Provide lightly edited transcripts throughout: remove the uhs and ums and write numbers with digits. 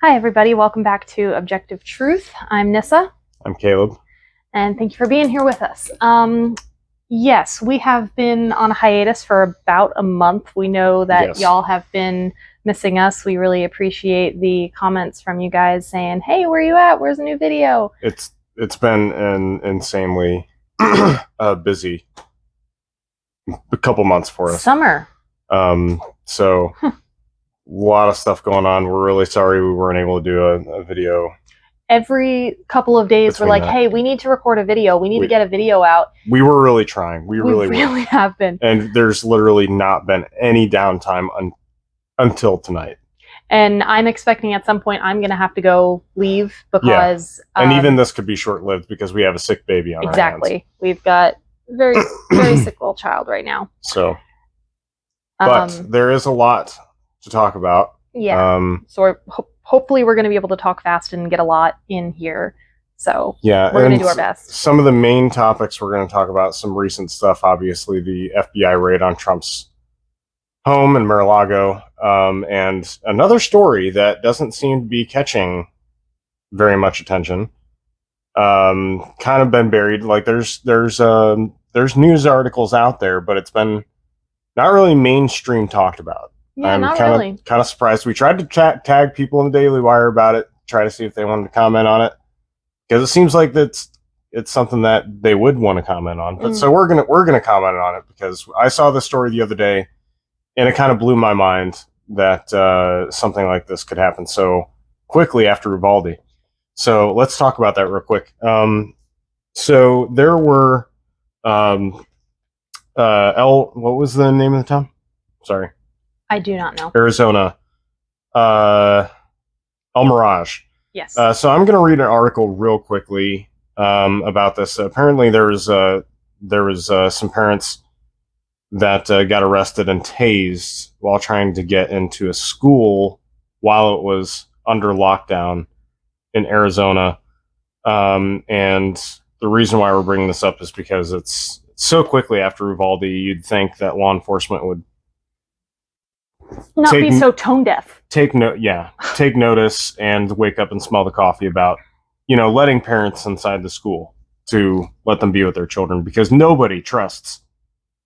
Hi, everybody. Welcome back to Objective Truth. I'm Nissa. I'm Caleb. And thank you for being here with us. Yes, we have been on a hiatus for about a month. We know that y'all have been missing us. We really appreciate the comments from you guys saying, hey, where are you at? Where's the new video? It's been an insanely busy a couple months for us. Summer. So a lot of stuff going on. We're really sorry we weren't able to do a video. Every couple of days we're like, hey, we need to record a video. We need to get a video out. We were really trying. We really have been. And there's literally not been any downtime until tonight. And I'm expecting at some point I'm going to have to go leave because... Yeah. And even this could be short-lived because we have a sick baby on our hands. Exactly. We've got a very, very sick little child right now. So, but there is a lot to talk about. Yeah. So hopefully we're going to be able to talk fast and get a lot in here. So yeah, we're going to do our best. Some of the main topics we're going to talk about, some recent stuff, obviously the FBI raid on Trump's home in Mar-A-Lago, and another story that doesn't seem to be catching very much attention. Kind of been buried. Like there's news articles out there, but it's been not really mainstream talked about. Yeah, I'm not kind really. of surprised. We tried to tag people in the Daily Wire about it, try to see if they wanted to comment on it, because it seems like it's something that they would want to comment on. But so we're gonna comment on it because I saw the story the other day, and it kind of blew my mind that something like this could happen so quickly after Uvalde. So let's talk about that real quick. So there were what was the name of the town? Sorry. I do not know. Arizona. El Mirage. Yes. So I'm going to read an article real quickly about this. Apparently there was some parents that got arrested and tased while trying to get into a school while it was under lockdown in Arizona. And the reason why we're bringing this up is because it's so quickly after Uvalde, you'd think that law enforcement would not be so tone deaf. Take notice and wake up and smell the coffee about, letting parents inside the school to let them be with their children, because nobody trusts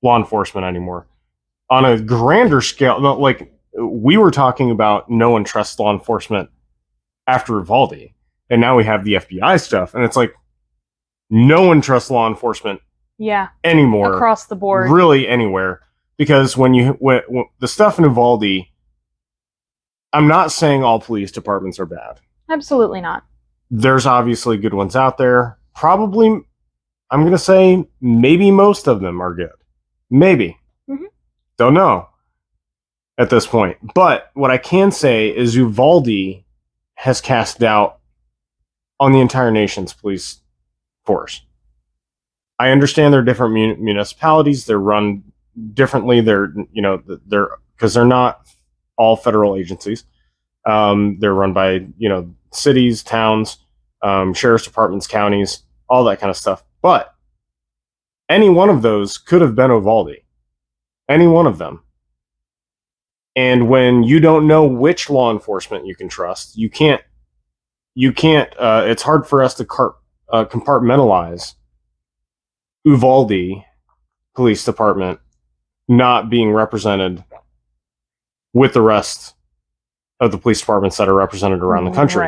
law enforcement anymore. On a grander scale, like we were talking about, no one trusts law enforcement after Uvalde, and now we have the FBI stuff, and it's like no one trusts law enforcement anymore across the board, really anywhere. Because when the stuff in Uvalde, I'm not saying all police departments are bad. Absolutely not. There's obviously good ones out there. Probably, I'm going to say maybe most of them are good. Maybe. Mm-hmm. Don't know at this point. But what I can say is Uvalde has cast doubt on the entire nation's police force. I understand they're different municipalities. They're run differently. They're because they're not all federal agencies. They're run by cities, towns, sheriff's departments, counties, all that kind of stuff. But any one of those could have been Uvalde. Any one of them. And when you don't know which law enforcement you can trust, you can't. It's hard for us to compartmentalize Uvalde Police Department not being represented with the rest of the police departments that are represented around the country.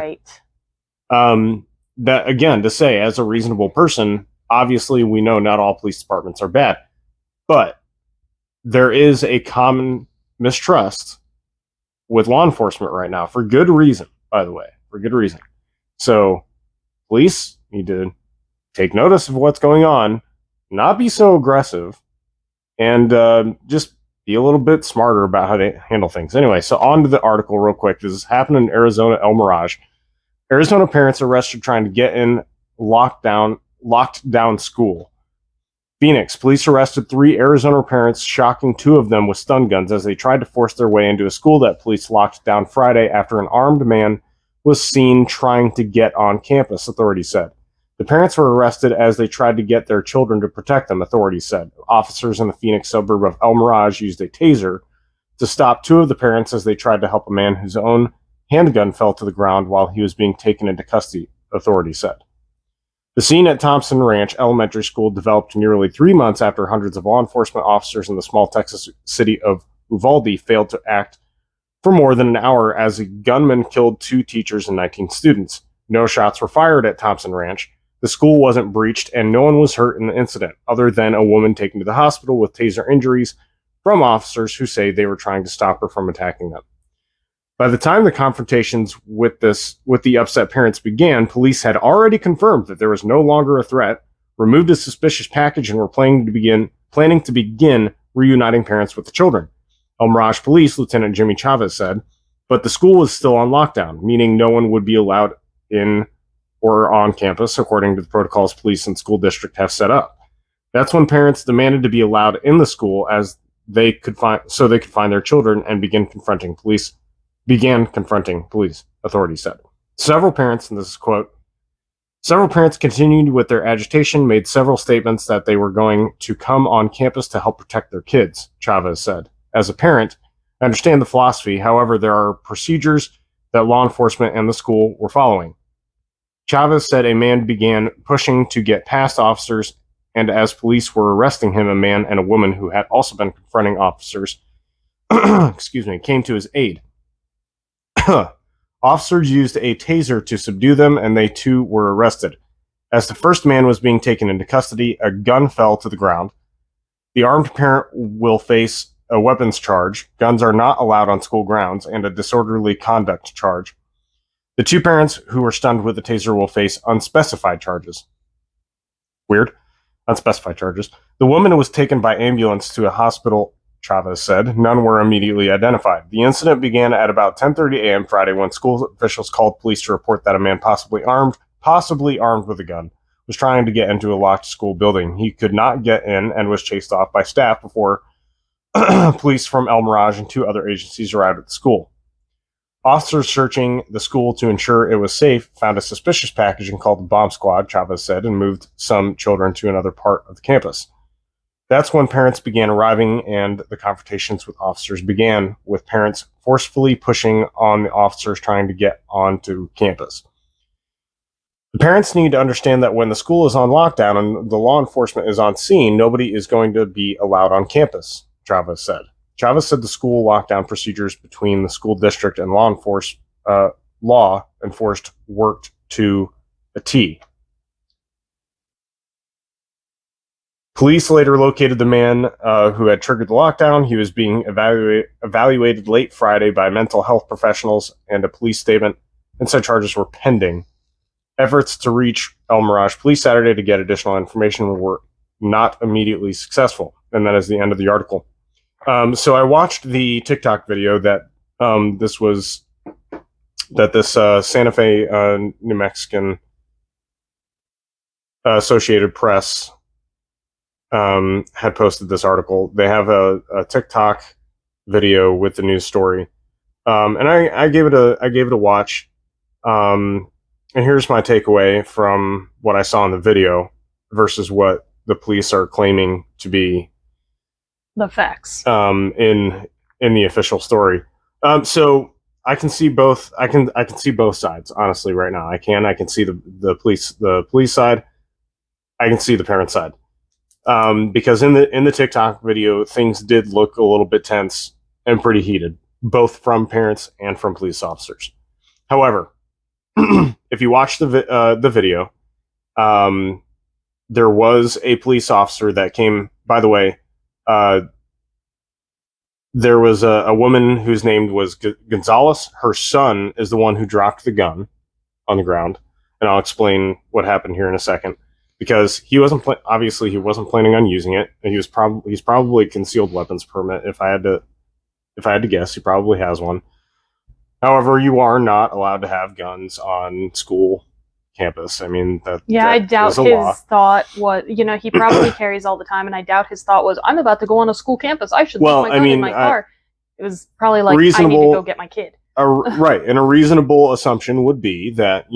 Right. That, again, to say, as a reasonable person, obviously we know not all police departments are bad, but there is a common mistrust with law enforcement right now, for good reason, by the way, for good reason. So police need to take notice of what's going on, not be so aggressive, and just be a little bit smarter about how they handle things. Anyway, so on to the article real quick. This happened in Arizona, El Mirage. Arizona parents arrested trying to get in locked down school. Phoenix, police arrested 3 Arizona parents, shocking 2 of them with stun guns as they tried to force their way into a school that police locked down Friday after an armed man was seen trying to get on campus, authorities said. The parents were arrested as they tried to get their children to protect them, authorities said. Officers in the Phoenix suburb of El Mirage used a taser to stop 2 of the parents as they tried to help a man whose own handgun fell to the ground while he was being taken into custody, authorities said. The scene at Thompson Ranch Elementary School developed nearly 3 months after hundreds of law enforcement officers in the small Texas city of Uvalde failed to act for more than an hour as a gunman killed 2 teachers and 19 students. No shots were fired at Thompson Ranch. The school wasn't breached, and no one was hurt in the incident, other than a woman taken to the hospital with taser injuries from officers who say they were trying to stop her from attacking them. By the time the confrontations with the upset parents began, police had already confirmed that there was no longer a threat, removed a suspicious package, and were planning to begin reuniting parents with the children. El Mirage Police Lieutenant Jimmy Chavez said, but the school was still on lockdown, meaning no one would be allowed in or on campus, according to the protocols police and school district have set up. That's when parents demanded to be allowed in the school so they could find their children and began confronting police, authorities said. Several parents, and this is a quote, several parents continued with their agitation, made several statements that they were going to come on campus to help protect their kids, Chavez said. As a parent, I understand the philosophy. However, there are procedures that law enforcement and the school were following. Chavez said a man began pushing to get past officers, and as police were arresting him, a man and a woman who had also been confronting officers came to his aid. Officers used a taser to subdue them, and they too were arrested. As the first man was being taken into custody, a gun fell to the ground. The armed parent will face a weapons charge. Guns are not allowed on school grounds, and a disorderly conduct charge. The 2 parents who were stunned with the taser will face unspecified charges. Weird. Unspecified charges. The woman was taken by ambulance to a hospital, Chavez said. None were immediately identified. The incident began at about 10:30 a.m. Friday when school officials called police to report that a man possibly armed with a gun, was trying to get into a locked school building. He could not get in and was chased off by staff before police from El Mirage and 2 other agencies arrived at the school. Officers searching the school to ensure it was safe found a suspicious package and called the bomb squad, Chavez said, and moved some children to another part of the campus. That's when parents began arriving, and the confrontations with officers began, with parents forcefully pushing on the officers trying to get onto campus. The parents need to understand that when the school is on lockdown and the law enforcement is on scene, nobody is going to be allowed on campus, Chavez said. Chavez said the school lockdown procedures between the school district and law enforced worked to a T. Police later located the man who had triggered the lockdown. He was being evaluated late Friday by mental health professionals, and a police statement and said charges were pending. Efforts to reach El Mirage Police Saturday to get additional information were not immediately successful. And that is the end of the article. So I watched the TikTok video that this Santa Fe, New Mexican Associated Press had posted this article. They have a TikTok video with the news story, and I gave it a watch. And here's my takeaway from what I saw in the video versus what the police are claiming to be the facts in the official story. So I can see both. I can see both sides honestly right now. I can see the police side. I can see the parent side. Because in the TikTok video, things did look a little bit tense and pretty heated, both from parents and from police officers. However, if you watch the video, there was a police officer that came. By the way, there was a woman whose name was Gonzalez. Her son is the one who dropped the gun on the ground, and I'll explain what happened here in a second. Because he wasn't obviously he wasn't planning on using it, and he's probably concealed weapons permit. If I had to guess, he probably has one. However, you are not allowed to have guns on school campus. I mean, I doubt his thought was, he probably carries all the time, and I doubt his thought was, I'm about to go on a school campus. I should leave my gun in my car. It was probably like, I need to go get my kid. Right, and a reasonable assumption would be that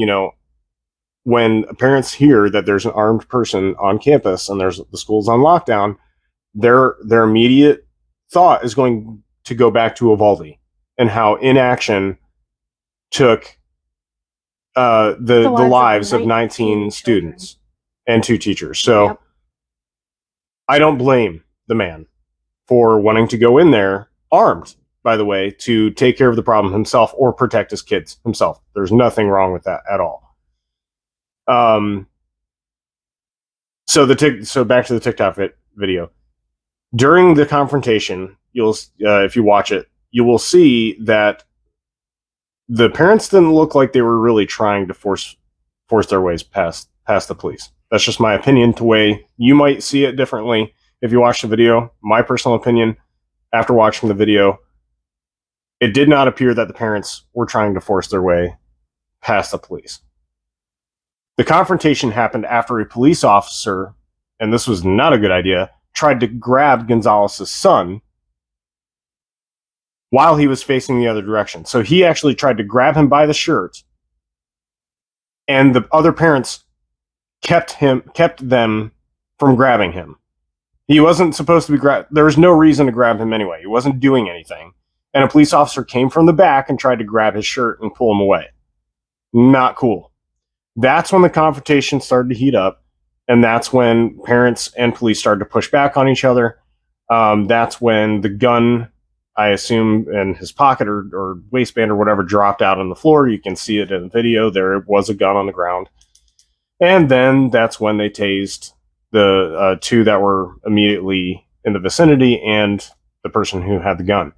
when parents hear that there's an armed person on campus and the school's on lockdown, their immediate thought is going to go back to Uvalde and how inaction took the lives of 19 students and 2 teachers. So I don't blame the man for wanting to go in there armed, by the way, to take care of the problem himself or protect his kids himself. There's nothing wrong with that at all. So back to the TikTok video. During the confrontation, you'll if you watch it, you will see that the parents didn't look like they were really trying to force their ways past the police. That's just my opinion. The way you might see it differently if you watch the video. My personal opinion, after watching the video, it did not appear that the parents were trying to force their way past the police. The confrontation happened after a police officer, and this was not a good idea, tried to grab Gonzalez's son while he was facing the other direction. So he actually tried to grab him by the shirt, and the other parents kept them from grabbing him. He wasn't supposed to be grabbed. There was no reason to grab him anyway. He wasn't doing anything. And a police officer came from the back and tried to grab his shirt and pull him away. Not cool. That's when the confrontation started to heat up, and that's when parents and police started to push back on each other. That's when the gun, I assume, in his pocket or waistband or whatever, dropped out on the floor. You can see it in the video. There was a gun on the ground. And then that's when they tased the 2 that were immediately in the vicinity and the person who had the gun.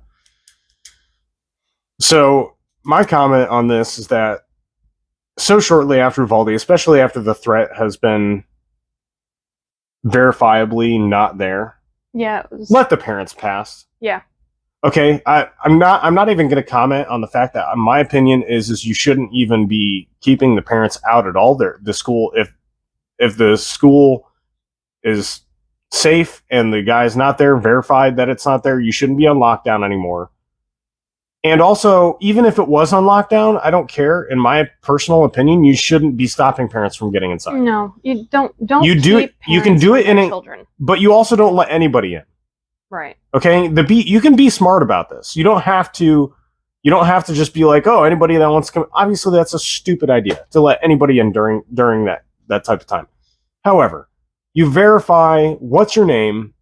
So my comment on this is that so shortly after Uvalde, especially after the threat has been verifiably not there, let the parents pass. Yeah. Okay, I'm not even going to comment on the fact that my opinion is you shouldn't even be keeping the parents out at all. The school, if the school is safe and the guy's not there, verified that it's not there, you shouldn't be on lockdown anymore. And also, even if it was on lockdown, I don't care. In my personal opinion, you shouldn't be stopping parents from getting inside. No, you don't. You do it. You can do it in children, but you also don't let anybody in. Right. Okay. You can be smart about this. You don't have to. You don't have to just be like, oh, anybody that wants to come. Obviously, that's a stupid idea to let anybody in during that type of time. However, you verify what's your name,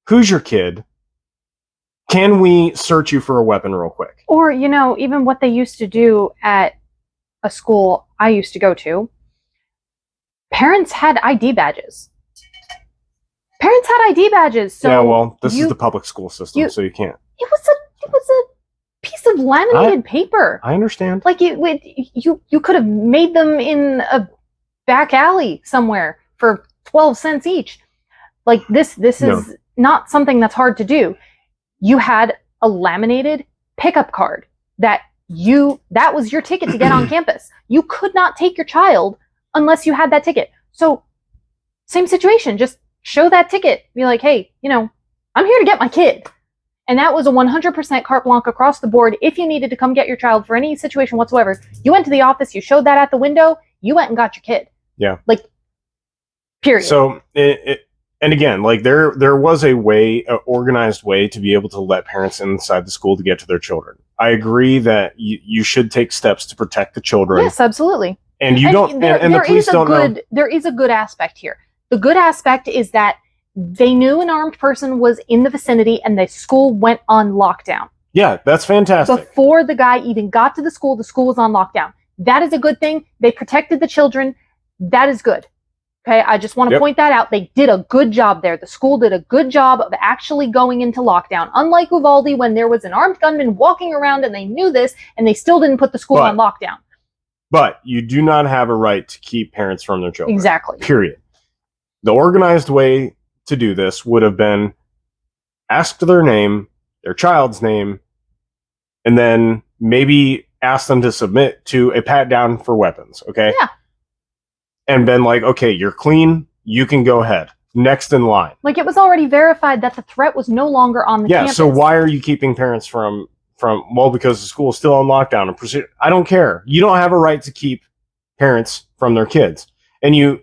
who's your kid. Can we search you for a weapon real quick? Or, even what they used to do at a school I used to go to, parents had ID badges. So yeah, well, this is the public school system, so you can't. It was a piece of laminated paper. I understand. Like you could have made them in a back alley somewhere for 12 cents each. Like this is not something that's hard to do. You had a laminated pickup card that was your ticket to get on campus. You could not take your child unless you had that ticket. So same situation, just show that ticket. Be like, hey, I'm here to get my kid. And that was a 100% carte blanche across the board. If you needed to come get your child for any situation whatsoever, you went to the office, you showed that at the window, you went and got your kid. Yeah. Like, period. So and again, like there was a way, an organized way to be able to let parents inside the school to get to their children. I agree that you should take steps to protect the children. Yes, absolutely. And you don't, and the police don't know. There is a good aspect here. The good aspect is that they knew an armed person was in the vicinity and the school went on lockdown. Yeah, that's fantastic. Before the guy even got to the school was on lockdown. That is a good thing. They protected the children. That is good. Okay, I just want to point that out. They did a good job there. The school did a good job of actually going into lockdown. Unlike Uvalde, when there was an armed gunman walking around and they knew this and they still didn't put the school on lockdown. But you do not have a right to keep parents from their children. Exactly. Period. The organized way to do this would have been ask their name, their child's name, and then maybe ask them to submit to a pat down for weapons. Okay? Yeah. And been like, okay, you're clean, you can go ahead. Next in line. Like, it was already verified that the threat was no longer on the campus. Yeah, so why are you keeping parents from because the school is still on lockdown and proceed? I don't care. You don't have a right to keep parents from their kids. And you...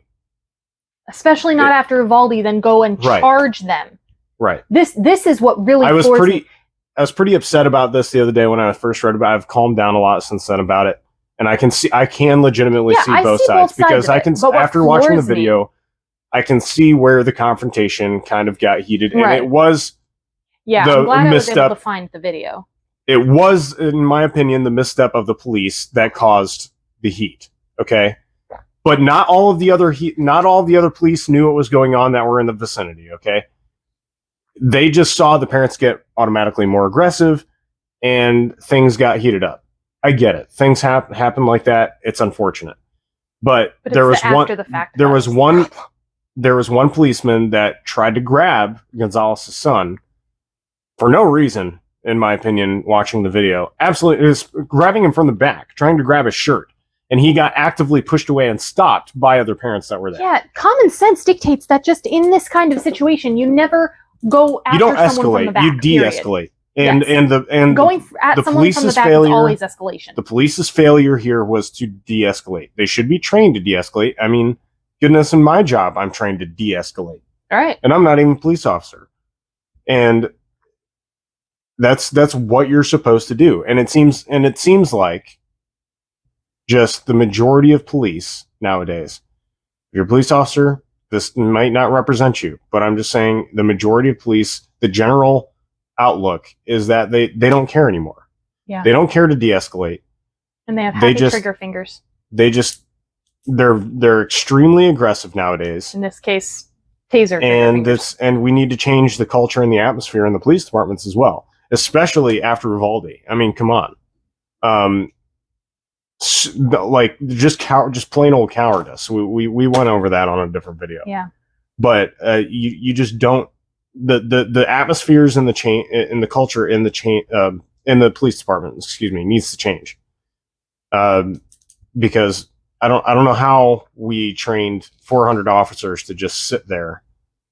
Especially not after Uvalde, then go and charge them. Right. This is what really I was pretty upset about this the other day when I first read about it. I've calmed down a lot since then about it. And I can legitimately see both sides because I can, after watching the video, I can see where the confrontation kind of got heated, and it was I'm glad I was able to find the video. It was, in my opinion, the misstep of the police that caused the heat. Okay, but not all of the other police knew what was going on that were in the vicinity. Okay, they just saw the parents get automatically more aggressive, and things got heated up. I get it. Things happen like that. It's unfortunate, but there was one policeman that tried to grab Gonzalez's son for no reason, in my opinion, watching the video. Absolutely, it was grabbing him from the back, trying to grab his shirt, and he got actively pushed away and stopped by other parents that were there. Yeah, common sense dictates that just in this kind of situation, you never go after someone from the back. You de-escalate. And going at someone from the back is always escalation. The police's failure here was to de-escalate. They should be trained to de-escalate. I mean, goodness, in my job, I'm trained to de-escalate. All right. And I'm not even a police officer. And that's what you're supposed to do. And it seems like just the majority of police nowadays, if you're a police officer, this might not represent you, but I'm just saying the majority of police, the general outlook is that they don't care anymore. Yeah. They don't care to de-escalate. And they have happy trigger fingers. They're extremely aggressive nowadays. In this case, taser. And we need to change the culture and the atmosphere in the police departments as well, especially after Uvalde. I mean, come on. Like just plain old cowardice. We went over that on a different video. Yeah. But you just don't. The atmospheres in the culture in the police department, needs to change. Because I don't know how we trained 400 officers to just sit there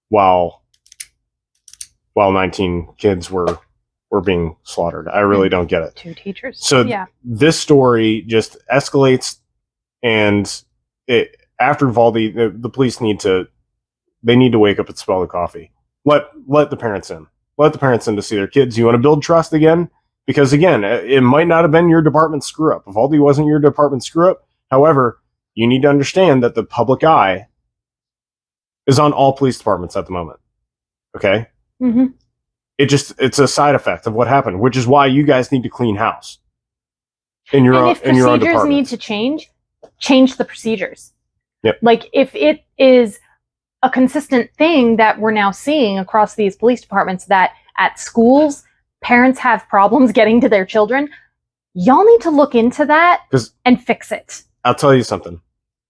while 19 kids were being slaughtered. I really don't get it. 2 teachers. So this story just escalates, and after Uvalde, the police need to wake up and smell the coffee. Let the parents in. Let the parents in to see their kids. You want to build trust again? Because again, it might not have been your department's screw up. Uvalde wasn't your department's screw up. However, you need to understand that the public eye is on all police departments at the moment. Okay? Mm-hmm. It's a side effect of what happened, which is why you guys need to clean house in your own department. If procedures need to change the procedures. Yep. Like if it is a consistent thing that we're now seeing across these police departments, that at schools, parents have problems getting to their children, y'all need to look into that and fix it. I'll tell you something.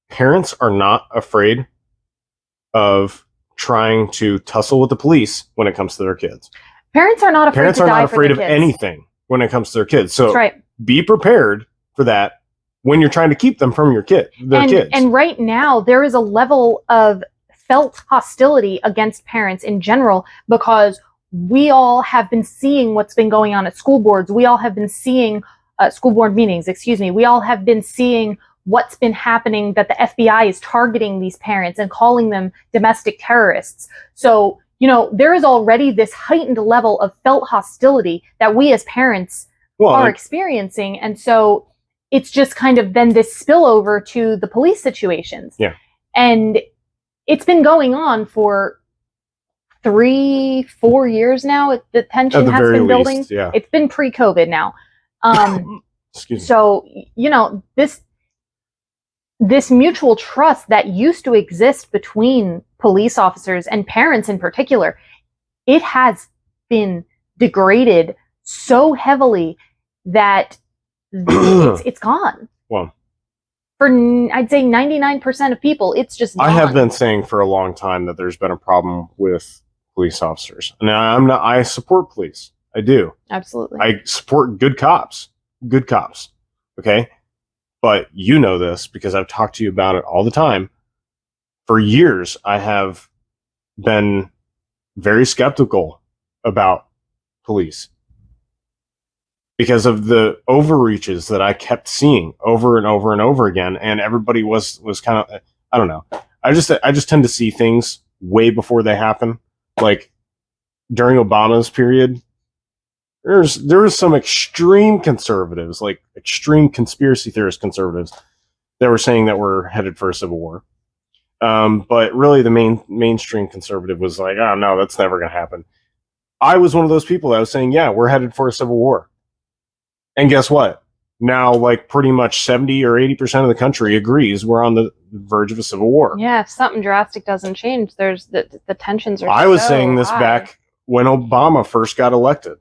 Parents are not afraid of trying to tussle with the police when it comes to their kids. Parents are not afraid of anything when it comes to their kids. So that's right. Be prepared for that when you're trying to keep them from their kids. And right now, there is a level of felt hostility against parents in general, because we all have been seeing what's been going on at school boards. We all have been seeing school board meetings, we all have been seeing what's been happening, that the FBI is targeting these parents and calling them domestic terrorists. So, there is already this heightened level of felt hostility that we as parents are experiencing. And so it's just kind of then this spillover to the police situations. Yeah. And it's been going on for 3-4 years now. The tension has been building. Least, yeah. It's been pre-COVID now. Excuse me. So, this mutual trust that used to exist between police officers and parents in particular, it has been degraded so heavily that it's gone. Well, for I'd say 99% of people, it's just gone. I have been saying for a long time that there's been a problem with police officers. And I support police. I do. Absolutely. I support good cops. Good cops. Okay? But you know this because I've talked to you about it all the time. For years, I have been very skeptical about police because of the overreaches that I kept seeing over and over and over again, and everybody was kind of, I don't know. I just tend to see things way before they happen. Like during Obama's period, there was some extreme conservatives, like extreme conspiracy theorist conservatives, that were saying that we're headed for a civil war. But really, the mainstream conservative was like, "Oh no, that's never going to happen." I was one of those people that was saying, "Yeah, we're headed for a civil war." And guess what? Now, like pretty much 70 or 80% of the country agrees we're on the verge of a civil war. Yeah, if something drastic doesn't change, there's the tensions are. I was saying this back when Obama first got elected.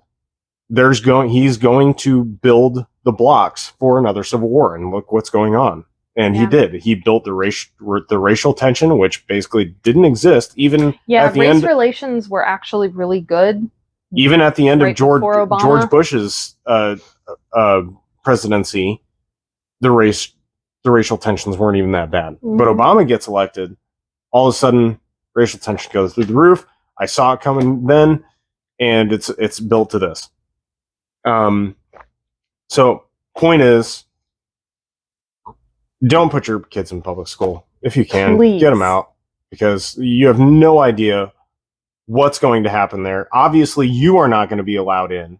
He's going to build the blocks for another civil war, and look what's going on. And he did. He built the racial tension, which basically didn't exist even at the end. Race relations were actually really good. Even at the end of George Bush's presidency, the racial tensions weren't even that bad. Mm-hmm. But Obama gets elected, all of a sudden racial tension goes through the roof. I saw it coming then, and it's built to this. So point is, don't put your kids in public school. If you can, Please. Get them out, because you have no idea what's going to happen there. Obviously, you are not going to be allowed in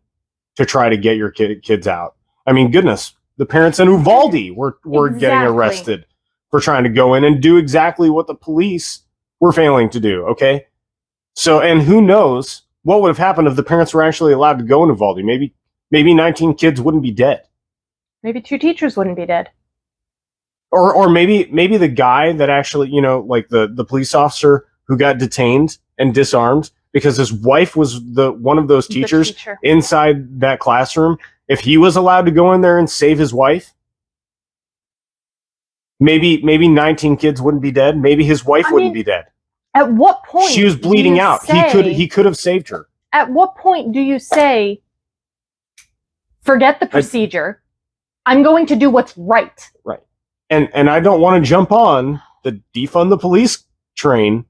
to try to get your kids out. I mean, goodness, the parents in Uvalde were getting arrested for trying to go in and do exactly what the police were failing to do, okay? So, and who knows what would have happened if the parents were actually allowed to go in Uvalde. Maybe 19 kids wouldn't be dead. Maybe 2 teachers wouldn't be dead. Or maybe the guy that actually, like the police officer who got detained and disarmed because his wife was one of those teachers inside that classroom. If he was allowed to go in there and save his wife, maybe 19 kids wouldn't be dead. Maybe his wife wouldn't be dead. At what point she was bleeding out? He could have saved her. At what point do you say, forget the procedure, I'm going to do what's right? Right. And I don't want to jump on the defund the police train,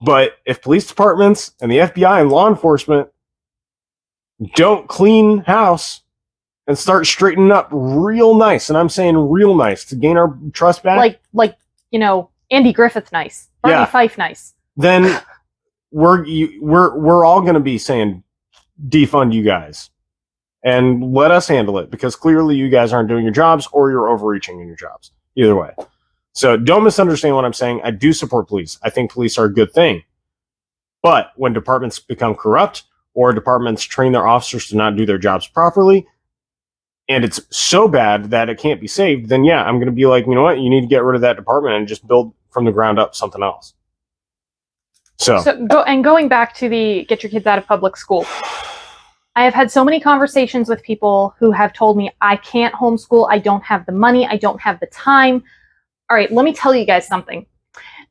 but if police departments and the FBI and law enforcement don't clean house and start straightening up real nice, and I'm saying real nice to gain our trust back, like Andy Griffith nice, Barney Fife nice, then we're all going to be saying defund you guys and let us handle it, because clearly you guys aren't doing your jobs, or you're overreaching in your jobs. Either way. So don't misunderstand what I'm saying. I do support police. I think police are a good thing. But when departments become corrupt, or departments train their officers to not do their jobs properly, and it's so bad that it can't be saved, then yeah, I'm going to be like, you know what? You need to get rid of that department and just build from the ground up something else. Going back to the get your kids out of public school. I have had so many conversations with people who have told me, I can't homeschool, I don't have the money, I don't have the time. All right, let me tell you guys something.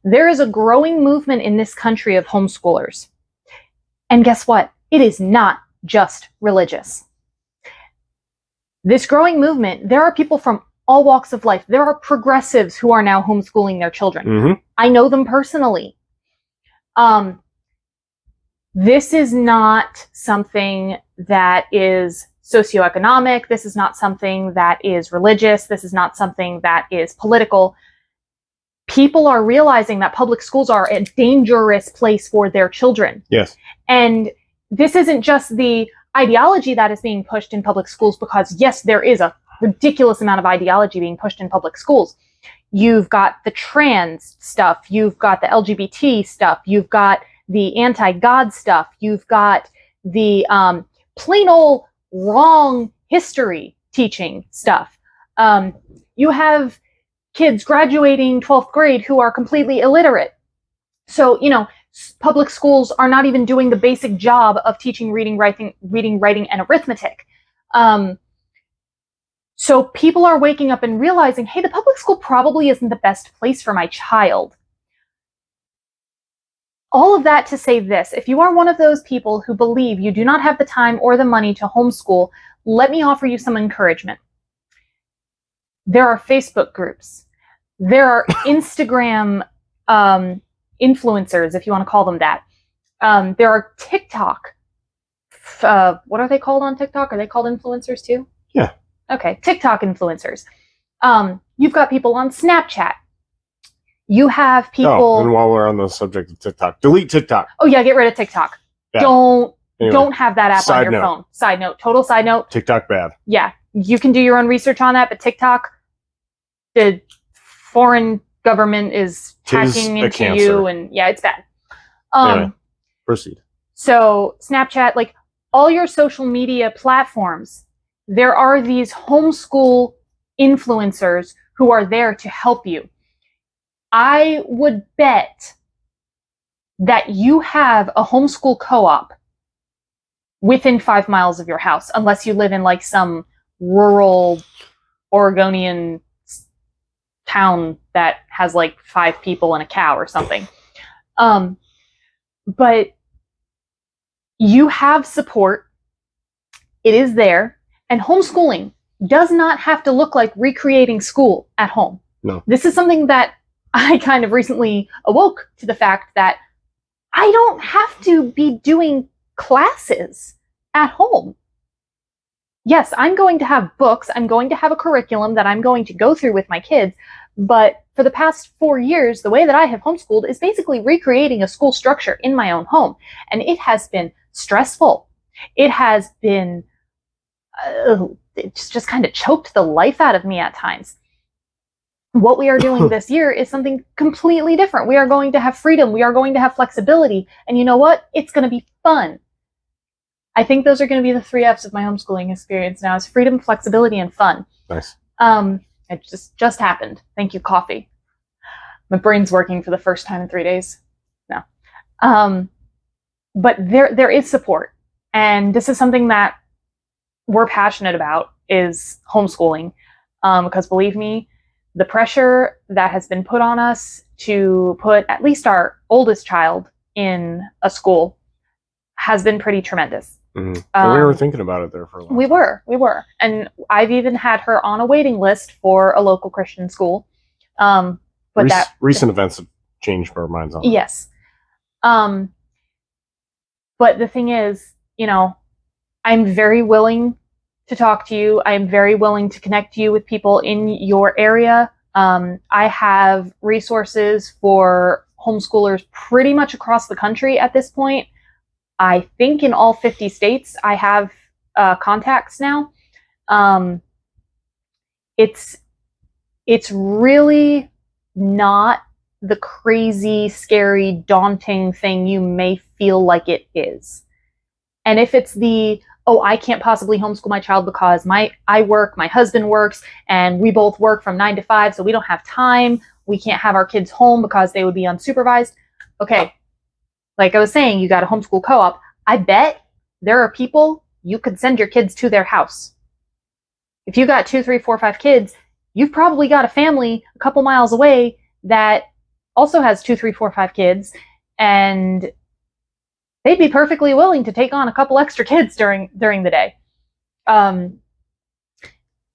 There is a growing movement in this country of homeschoolers. And guess what? It is not just religious. This growing movement, there are people from all walks of life. There are progressives who are now homeschooling their children. Mm-hmm. I know them personally. This is not something that is socioeconomic. This is not something that is religious. This is not something that is political. People are realizing that public schools are a dangerous place for their children. Yes. And this isn't just the ideology that is being pushed in public schools, because yes, there is a ridiculous amount of ideology being pushed in public schools. You've got the trans stuff. You've got the LGBT stuff. You've got the anti-God stuff. You've got the plain old wrong history teaching stuff. You have kids graduating 12th grade who are completely illiterate. So, public schools are not even doing the basic job of teaching reading, writing, and arithmetic. So people are waking up and realizing, hey, the public school probably isn't the best place for my child. All of that to say this: if you are one of those people who believe you do not have the time or the money to homeschool, let me offer you some encouragement. There are Facebook groups. There are Instagram influencers, if you want to call them that. There are TikTok. What are they called on TikTok? Are they called influencers too? Yeah. Okay, TikTok influencers. You've got people on Snapchat. You have people... Oh, and while we're on the subject of TikTok, delete TikTok. Oh yeah, get rid of TikTok. Yeah. Don't Anyway, don't have that app on your phone. Side note. Total side note. TikTok bad. Yeah. You can do your own research on that, but TikTok, the foreign government is hacking into you, and yeah, it's bad. Anyway, proceed. So Snapchat, like all your social media platforms, there are these homeschool influencers who are there to help you. I would bet that you have a homeschool co-op within 5 miles of your house, unless you live in like some rural Oregonian town that has like 5 people and a cow or something. But you have support. It is there. And homeschooling does not have to look like recreating school at home. No. This is something that I kind of recently awoke to, the fact that I don't have to be doing classes at home. Yes, I'm going to have books. I'm going to have a curriculum that I'm going to go through with my kids. But for the past 4 years, the way that I have homeschooled is basically recreating a school structure in my own home. And it has been stressful. It has been, it's just kind of choked the life out of me at times. What we are doing this year is something completely different. We are going to have freedom. We are going to have flexibility. And you know what? It's going to be fun. I think those are going to be the 3 F's of my homeschooling experience now: is freedom, flexibility, and fun. Nice. It just happened. Thank you, coffee. My brain's working for the first time in 3 days. No. But there is support. And this is something that we're passionate about, is homeschooling. Because believe me, the pressure that has been put on us to put at least our oldest child in a school has been pretty tremendous. Mm-hmm. We were thinking about it there for a long time. We were. And I've even had her on a waiting list for a local Christian school. But recent events have changed our minds on that. Yes. But the thing is, you know, I'm very willing to talk to you. I'm very willing to connect you with people in your area. I have resources for homeschoolers pretty much across the country at this point. I think in all 50 states I have contacts now. It's really not the crazy, scary, daunting thing you may feel like it is. And if it's the, oh, I can't possibly homeschool my child because I work, my husband works, and we both work from 9 to 5, so we don't have time. We can't have our kids home because they would be unsupervised. Okay, like I was saying, you got a homeschool co-op. I bet there are people you could send your kids to their house. If you got 2, 3, 4, 5 kids, you've probably got a family a couple miles away that also has 2, 3, 4, 5 kids, and they'd be perfectly willing to take on a couple extra kids during the day. And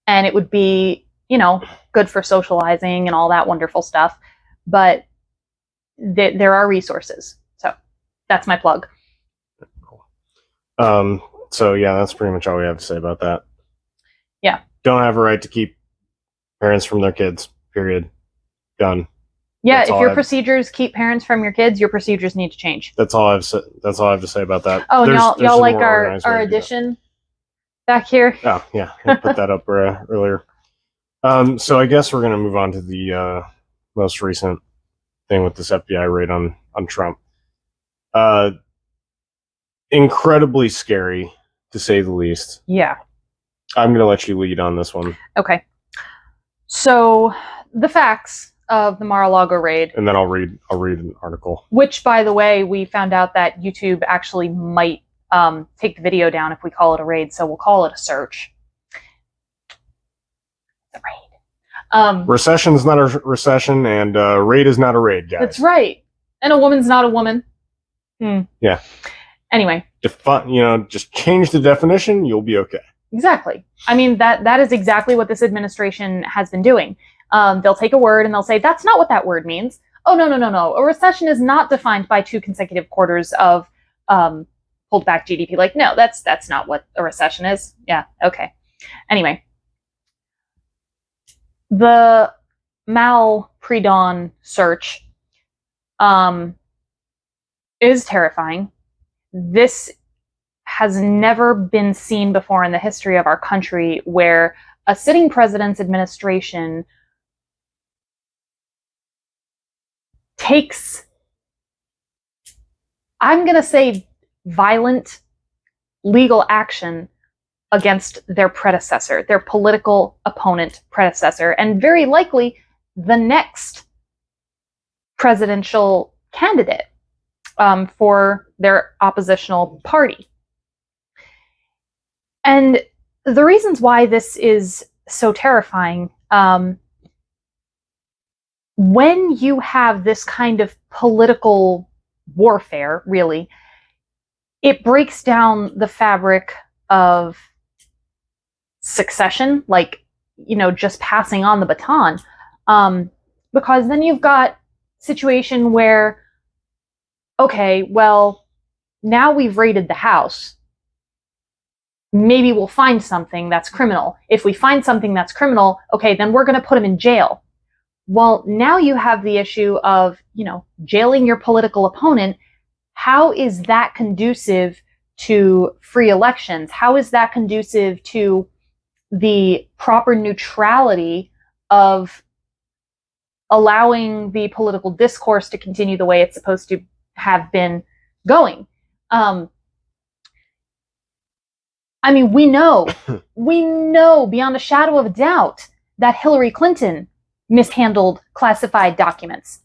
it would be, you know, good for socializing and all that wonderful stuff. But there are resources. So that's my plug. Cool. So yeah, that's pretty much all we have to say about that. Yeah. Don't have a right to keep parents from their kids. Period. Done. Yeah, if your procedures keep parents from your kids, your procedures need to change. That's all I've said. That's all I have to say about that. Oh, and y'all like our addition back here? Oh yeah, I put that up earlier. So I guess we're gonna move on to the most recent thing with this FBI raid on Trump. Incredibly scary, to say the least. Yeah. I'm gonna let you lead on this one. Okay. So the facts of the Mar-A-Lago raid, and then I'll read an article. Which, by the way, we found out that YouTube actually might take the video down if we call it a raid, so we'll call it a search. The raid. Recession is not a recession, and raid is not a raid, guys. That's right. And a woman's not a woman. Yeah. Anyway. Just change the definition, you'll be okay. Exactly. I mean, that is exactly what this administration has been doing. They'll take a word and they'll say, that's not what that word means. Oh, no. A recession is not defined by 2 consecutive quarters of pulled back GDP. Like, no, that's not what a recession is. Yeah, okay. Anyway. The Mal pre-dawn search is terrifying. This has never been seen before in the history of our country, where a sitting president's administration takes, I'm going to say, violent legal action against their predecessor, their political opponent predecessor, and very likely the next presidential candidate for their oppositional party. And the reasons why this is so terrifying, when you have this kind of political warfare, really, it breaks down the fabric of succession, like, just passing on the baton. Because then you've got a situation where, okay, well, now we've raided the house. Maybe we'll find something that's criminal. If we find something that's criminal, okay, then we're going to put him in jail. Well, now you have the issue of, jailing your political opponent. How is that conducive to free elections? How is that conducive to the proper neutrality of allowing the political discourse to continue the way it's supposed to have been going? We know beyond a shadow of a doubt that Hillary Clinton mishandled classified documents.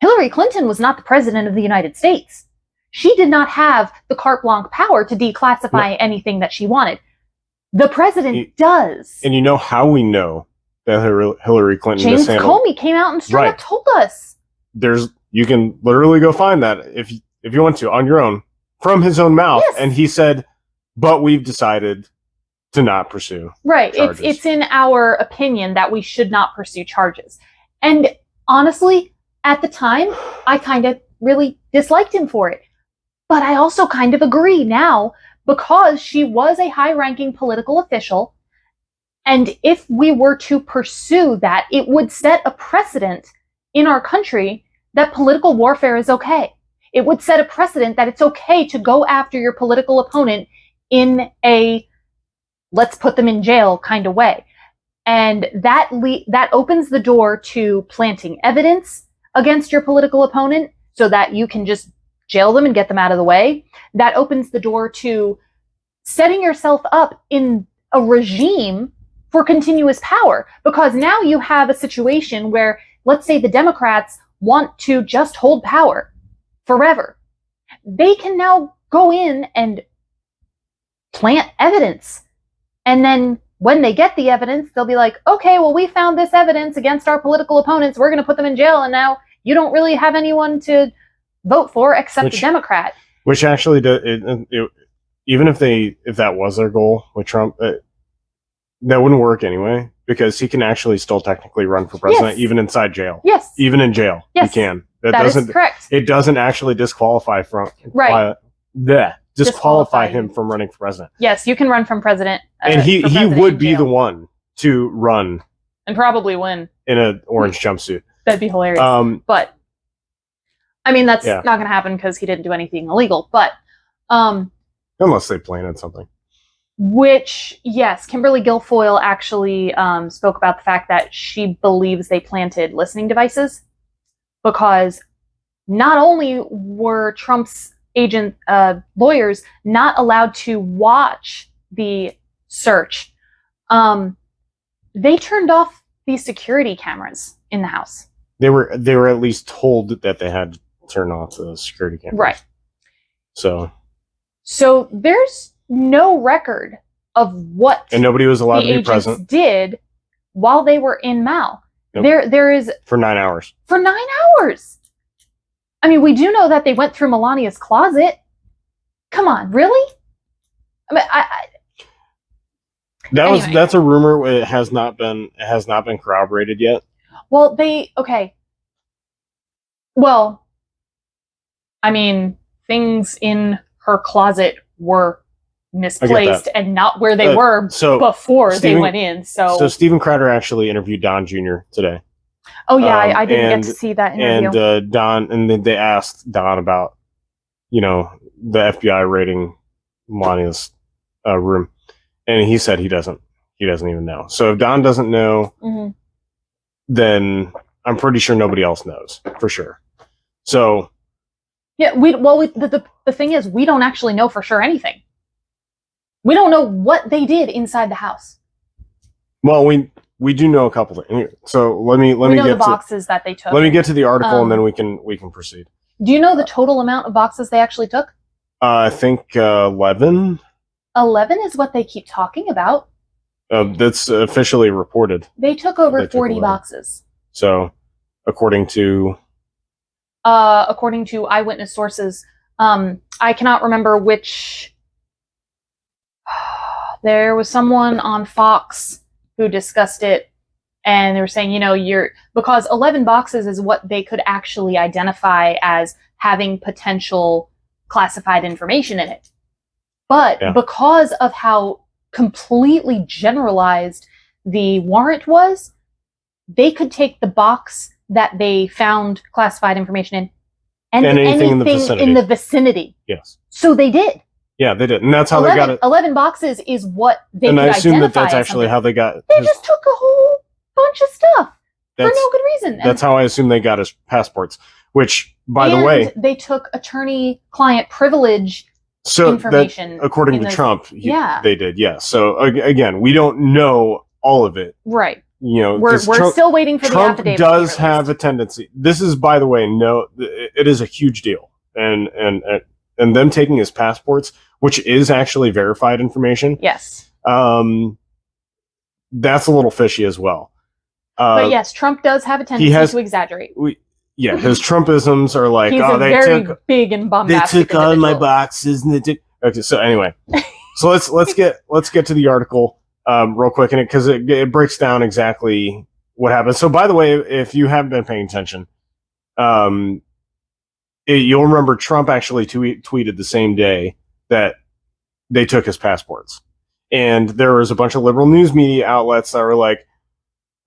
Hillary Clinton was not the president of the United States. She did not have the carte blanche power to declassify anything that she wanted. The president does. And you know how we know that Hillary Clinton James mishandled? Comey came out and straight up told us. You can literally go find that if you want to on your own from his own mouth. Yes. And he said, but we've decided to not pursue charges. It's in our opinion that we should not pursue charges. And honestly, at the time, I kind of really disliked him for it. But I also kind of agree now, because she was a high-ranking political official. And if we were to pursue that, it would set a precedent in our country that political warfare is okay. It would set a precedent that it's okay to go after your political opponent in a let's put them in jail kind of way. And that opens the door to planting evidence against your political opponent so that you can just jail them and get them out of the way. That opens the door to setting yourself up in a regime for continuous power. Because now you have a situation where, let's say the Democrats want to just hold power forever. They can now go in and plant evidence. And then when they get the evidence, they'll be like, okay, well, we found this evidence against our political opponents. We're going to put them in jail. And now you don't really have anyone to vote for except the Democrat. Which actually, even if that was their goal with Trump, that wouldn't work anyway, because he can actually still technically run for president, even inside jail. Yes. Even in jail, he can. That is correct. It doesn't actually disqualify disqualify him from running for president. Yes, you can run from president. And he would be the one to run. And probably win. In an orange jumpsuit. That'd be hilarious. But, that's not going to happen because he didn't do anything illegal. But, unless they planted something. Which, yes, Kimberly Guilfoyle actually spoke about the fact that she believes they planted listening devices, because not only were Trump's lawyers not allowed to watch the search, they turned off the security cameras in the house. They were at least told that they had to turn off the security cameras. Right. So there's no record of what and nobody was allowed to be present did while they were in Mal. Nope. There is for 9 hours. For 9 hours. We do know that they went through Melania's closet. Come on, really? That's a rumor. It has not been corroborated yet. Well, things in her closet were misplaced and not where they were before they went in. So Steven Crowder actually interviewed Don Jr. today. Oh yeah, I didn't get to see that interview. And then they asked Don about, the FBI raiding Melania's room, and he said he doesn't even know. So if Don doesn't know, then I'm pretty sure nobody else knows for sure. So yeah, the thing is, we don't actually know for sure anything. We don't know what they did inside the house. Well, we do know a couple things. So let me know get the boxes that they took. Let me get to the article, and then we can proceed. Do you know the total amount of boxes they actually took? I think 11. 11 is what they keep talking about. That's officially reported. They took over 40 boxes. So, according to eyewitness sources, I cannot remember which. There was someone on Fox who discussed it, and they were saying, because 11 boxes is what they could actually identify as having potential classified information in it. But because of how completely generalized the warrant was, they could take the box that they found classified information in and anything in the vicinity. Yes. So they did. Yeah, they did. And that's how 11, they got it. 11 boxes is what they could identify. And I assume that's actually how they got They just took a whole bunch of stuff for no good reason. That's how I assume they got his passports, which, by the way... they took attorney-client privilege information. According to Trump, they did, yes. So, again, we don't know all of it. Right. We're still waiting for Trump the affidavit. Trump does have a tendency. This is, by the way, it is a huge deal. And them taking his passports, which is actually verified information. Yes. That's a little fishy as well. But yes, Trump does have a tendency to exaggerate. His Trumpisms are like, he's a very big and bombastic. They took all my boxes and they took. Okay, so anyway, so let's get to the article real quick, and because it breaks down exactly what happened. So, by the way, if you haven't been paying attention, you'll remember Trump actually tweeted the same day that they took his passports. And there was a bunch of liberal news media outlets that were like,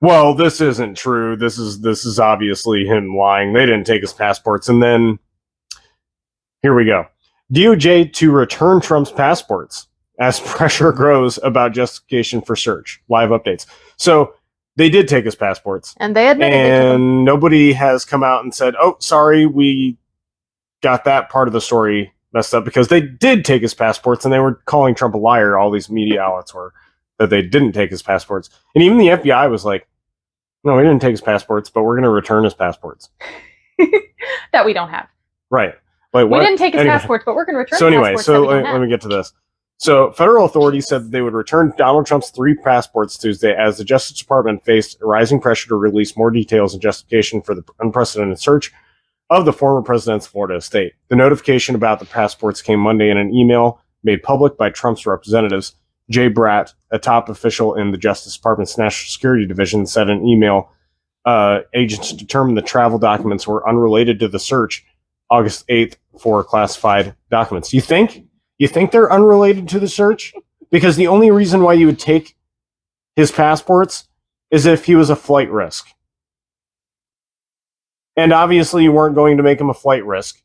well, this isn't true. This is obviously him lying. They didn't take his passports. And then here we go. DOJ to return Trump's passports as pressure grows about justification for search. Live updates. So they did take his passports. And they admitted it. And nobody has come out and said, oh, sorry, we got that part of the story messed up, because they did take his passports, and they were calling Trump a liar. All these media outlets were, that they didn't take his passports. And even the FBI was like, no, we didn't take his passports, but we're going to return his passports. That we don't have. Right. Wait, what? We didn't take his passports, but we're going to return his passports. So let me get to this. So federal authorities said that they would return Donald Trump's 3 passports Tuesday as the Justice Department faced rising pressure to release more details and justification for the unprecedented search of the former president's Florida estate. The notification about the passports came Monday in an email made public by Trump's representatives. Jay Bratt, a top official in the Justice Department's National Security Division, said in an email, agents determined the travel documents were unrelated to the search August 8th for classified documents. You think they're unrelated to the search? Because the only reason why you would take his passports is if he was a flight risk. And obviously you weren't going to make him a flight risk.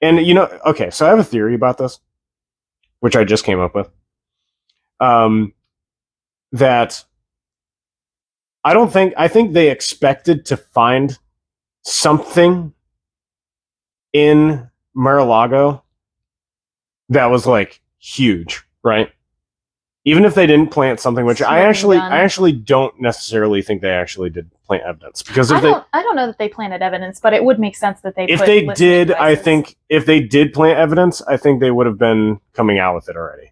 And, okay, so I have a theory about this, which I just came up with. That I think they expected to find something in Mar-A-Lago that was like huge, right? Even if they didn't plant something, which I actually don't necessarily think they actually did plant evidence, because I don't know that they planted evidence, but it would make sense that if they did. I think if they did plant evidence, I think they would have been coming out with it already.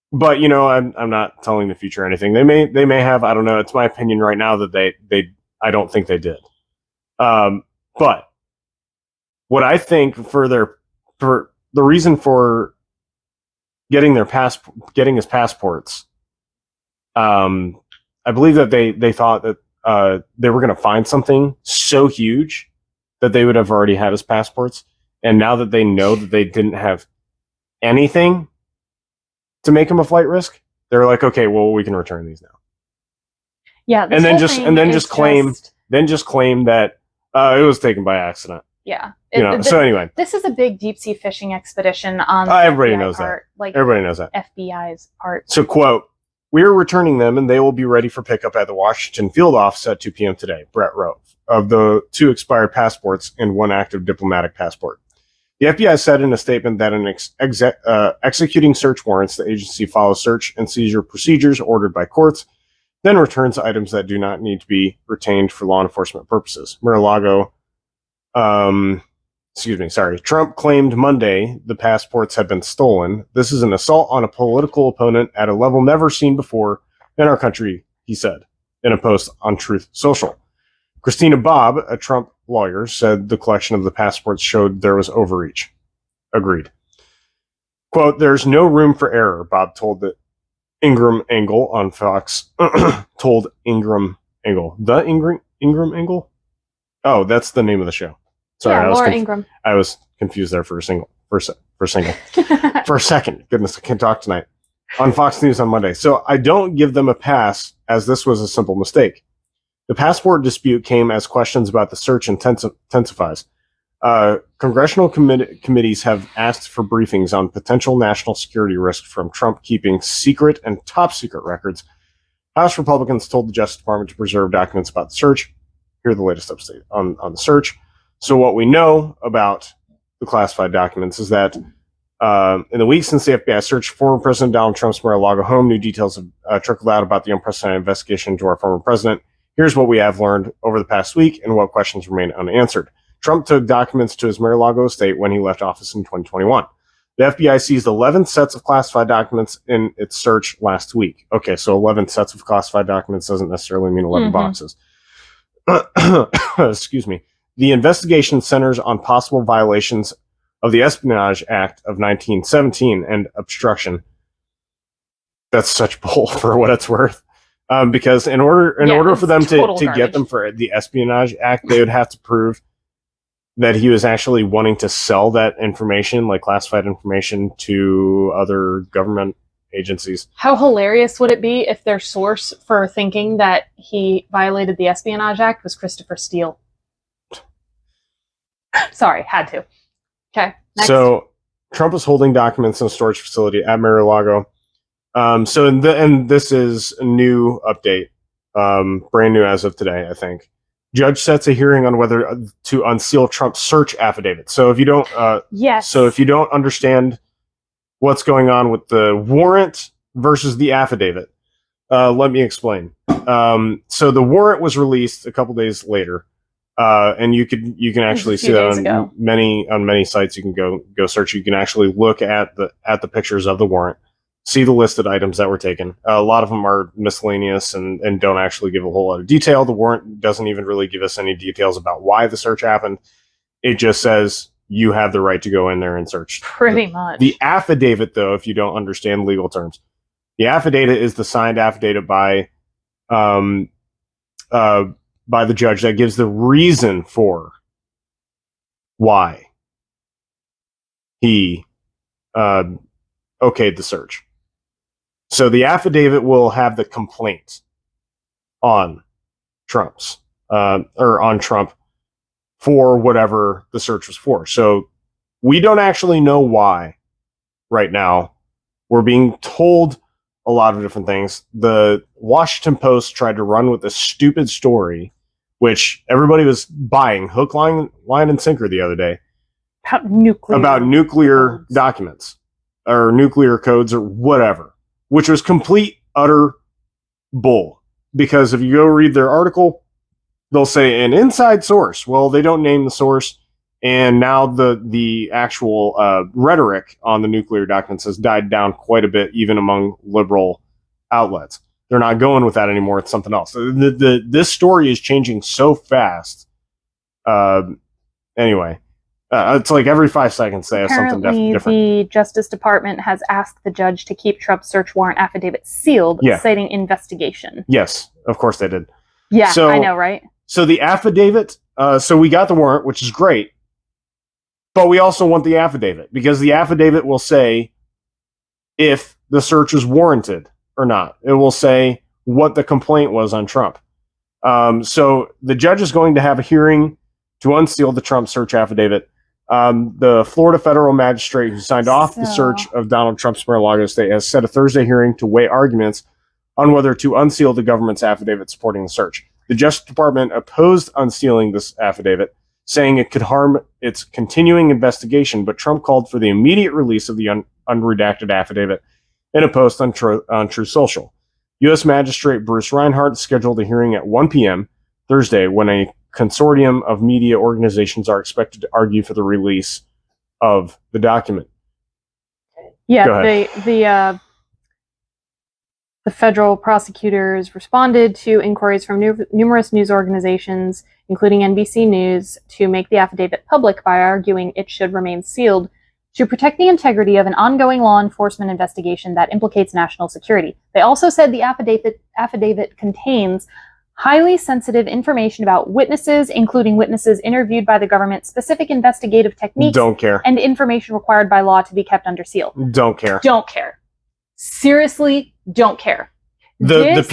But I'm not telling the future or anything. They may have. I don't know. It's my opinion right now that they I don't think they did. But what I think for the reason for getting his passports, I believe that they thought that they were going to find something so huge that they would have already had his passports, and now that they know that they didn't have anything to make him a flight risk, they're like, okay, well, we can return these now. Yeah, and then just claim that it was taken by accident. Yeah. So anyway, this is a big deep sea fishing expedition on the everybody FBI knows part, that. Like everybody knows that. FBI's part. So, quote, "We are returning them, and they will be ready for pickup at the Washington field office at 2 p.m. today," Brett wrote, of the 2 expired passports and 1 active diplomatic passport. The FBI said in a statement that in executing search warrants, the agency follows search and seizure procedures ordered by courts, then returns items that do not need to be retained for law enforcement purposes. Mar-A-Lago, Trump claimed Monday the passports had been stolen. "This is an assault on a political opponent at a level never seen before in our country," he said in a post on Truth Social. Christina Bobb, a Trump lawyer, said the collection of the passports showed there was overreach. Agreed. Quote, "There's no room for error," Bob told the Ingram Angle on Fox. Told Ingram Angle. The Ingram Angle? Oh, that's the name of the show. Sorry, yeah, Laura Ingram. I was confused there for a second. Goodness, I can't talk tonight. On Fox News on Monday. So I don't give them a pass, as this was a simple mistake. The passport dispute came as questions about the search intensifies. Congressional committees have asked for briefings on potential national security risks from Trump keeping secret and top secret records. House Republicans told the Justice Department to preserve documents about the search. Here are the latest updates on the search. So what we know about the classified documents is that in the weeks since the FBI searched former President Donald Trump's Mar-A-Lago home, new details have trickled out about the unprecedented investigation into our former president. Here's what we have learned over the past week and what questions remain unanswered. Trump took documents to his Mar-a-Lago estate when he left office in 2021. The FBI seized 11 sets of classified documents in its search last week. Okay, so 11 sets of classified documents doesn't necessarily mean 11 boxes. Excuse me. The investigation centers on possible violations of the Espionage Act of 1917 and obstruction. That's such bull for what it's worth. Because in order for them to get them for the Espionage Act, they would have to prove that he was actually wanting to sell that information, like classified information, to other government agencies. How hilarious would it be if their source for thinking that he violated the Espionage Act was Christopher Steele? Sorry, had to. Okay. Next. So Trump is holding documents in a storage facility at Mar-a-Lago. And this is a new update, brand new as of today, I think. Judge sets a hearing on whether to unseal Trump's search affidavit. So if you don't, So if you don't understand what's going on with the warrant versus the affidavit, let me explain. So the warrant was released a couple days later, and you can actually see that on many sites. You can go search. You can actually look at the pictures of the warrant. See the listed items that were taken. A lot of them are miscellaneous and don't actually give a whole lot of detail. The warrant doesn't even really give us any details about why the search happened. It just says you have the right to go in there and search. Pretty much. The affidavit, though, if you don't understand legal terms, the affidavit is the signed affidavit by the judge that gives the reason for why he okayed the search. So the affidavit will have the complaint on Trump for whatever the search was for. So we don't actually know why right now. We're being told a lot of different things. The Washington Post tried to run with a stupid story, which everybody was buying hook, line, and sinker the other day. About nuclear documents or nuclear codes or whatever. Which was complete, utter bull. Because if you go read their article, they'll say an inside source. Well, they don't name the source. And now the actual rhetoric on the nuclear documents has died down quite a bit, even among liberal outlets. They're not going with that anymore. It's something else. This story is changing so fast. Anyway. It's like every 5 seconds they have something different. The Justice Department has asked the judge to keep Trump's search warrant affidavit sealed, citing investigation. Yes, of course they did. Yeah, so, I know, right? So the affidavit, so we got the warrant, which is great, but we also want the affidavit, because the affidavit will say if the search is warranted or not. It will say what the complaint was on Trump. So the judge is going to have a hearing to unseal the Trump search affidavit. The Florida federal magistrate who signed off the search of Donald Trump's Mar-A-Lago estate has set a Thursday hearing to weigh arguments on whether to unseal the government's affidavit supporting the search. The Justice Department opposed unsealing this affidavit, saying it could harm its continuing investigation, but Trump called for the immediate release of the unredacted affidavit in a post on Truth Social. U.S. Magistrate Bruce Reinhart scheduled a hearing at 1 p.m. Thursday when a consortium of media organizations are expected to argue for the release of the document. Yeah, the federal prosecutors responded to inquiries from numerous news organizations, including NBC News, to make the affidavit public by arguing it should remain sealed to protect the integrity of an ongoing law enforcement investigation that implicates national security. They also said the affidavit contains highly sensitive information about witnesses, including witnesses interviewed by the government, specific investigative techniques, Don't care. and information required by law to be kept under seal. Don't care. Don't care. Seriously, don't care. The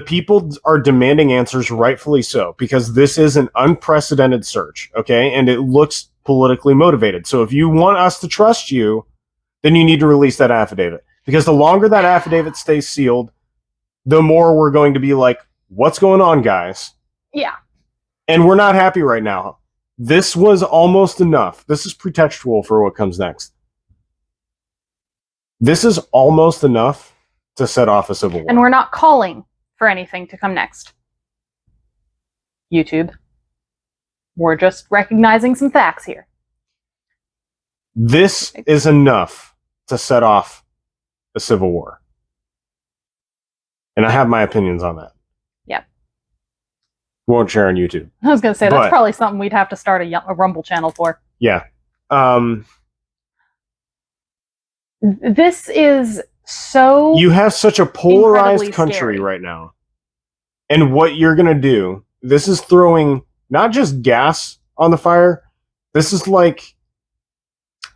people are demanding answers, rightfully so, because this is an unprecedented search, okay? And it looks politically motivated. So if you want us to trust you, then you need to release that affidavit. Because the longer that affidavit stays sealed, the more we're going to be like, what's going on, guys? Yeah. And we're not happy right now. This was almost enough. This is pretextual for what comes next. This is almost enough to set off a civil war. And we're not calling for anything to come next. YouTube. We're just recognizing some facts here. This is enough to set off a civil war. And I have my opinions on that. Yeah. Won't share on YouTube. I was going to say, that's probably something we'd have to start a Rumble channel for. Yeah. This is so... You have such a polarized country right now. And what you're going to do, this is throwing not just gas on the fire, this is like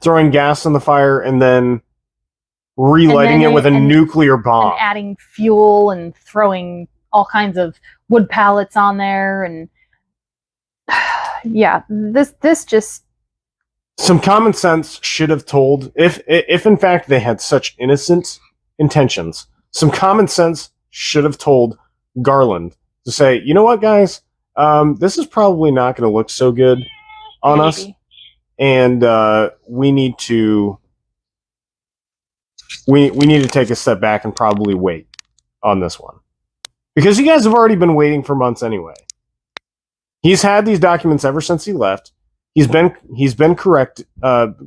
throwing gas on the fire and then relighting it with a nuclear bomb. And adding fuel and throwing all kinds of wood pallets on there. And yeah, this just... Some common sense should have told, if in fact they had such innocent intentions, some common sense should have told Garland to say, you know what, guys, this is probably not going to look so good on us, and we need to take a step back and probably wait on this one, because you guys have already been waiting for months anyway. He's had these documents ever since he left. He's been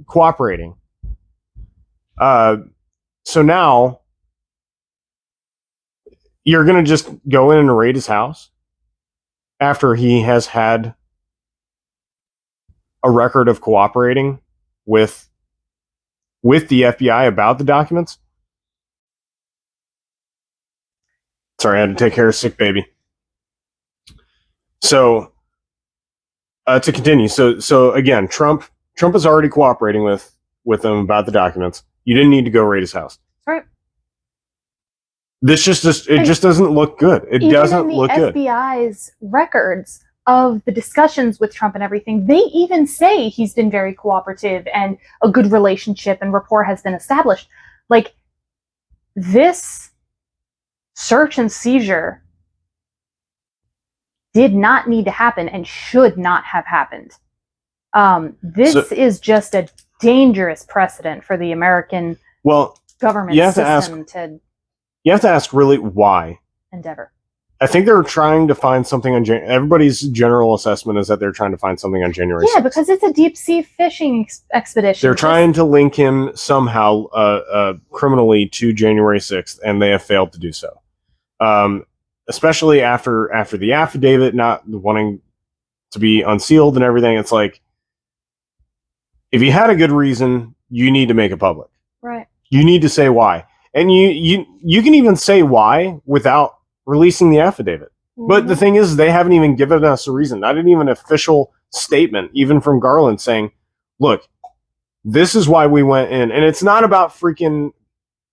cooperating. So now you're going to just go in and raid his house after he has had a record of cooperating with the FBI about the documents. Sorry, I had to take care of a sick baby. So to continue, so again, Trump is already cooperating with them about the documents. You didn't need to go raid his house. Right. This just doesn't look good. It doesn't look good. FBI's records of the discussions with Trump and everything, they even say he's been very cooperative and a good relationship and rapport has been established. Like, this search and seizure did not need to happen and should not have happened. This is just a dangerous precedent for the American government system you have to ask really why. Endeavor. I think they're trying to find something on everybody's general assessment is that they're trying to find something on January 6th. Yeah, because it's a deep sea fishing expedition. They're trying to link him somehow criminally to January 6th, and they have failed to do so. Especially after the affidavit not wanting to be unsealed and everything. It's like, if you had a good reason, you need to make it public. Right. You need to say why. And you can even say why without releasing the affidavit. Mm-hmm. But the thing is, they haven't even given us a reason. Not even an official statement, even from Garland, saying, look, this is why we went in. And it's not about freaking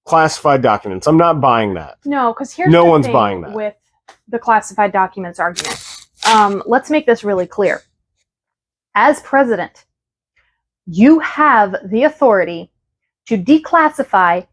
classified documents. I'm not buying that. No, because here's no the one's thing buying that. With the classified documents argument. Let's make this really clear. as president, you have the authority to declassify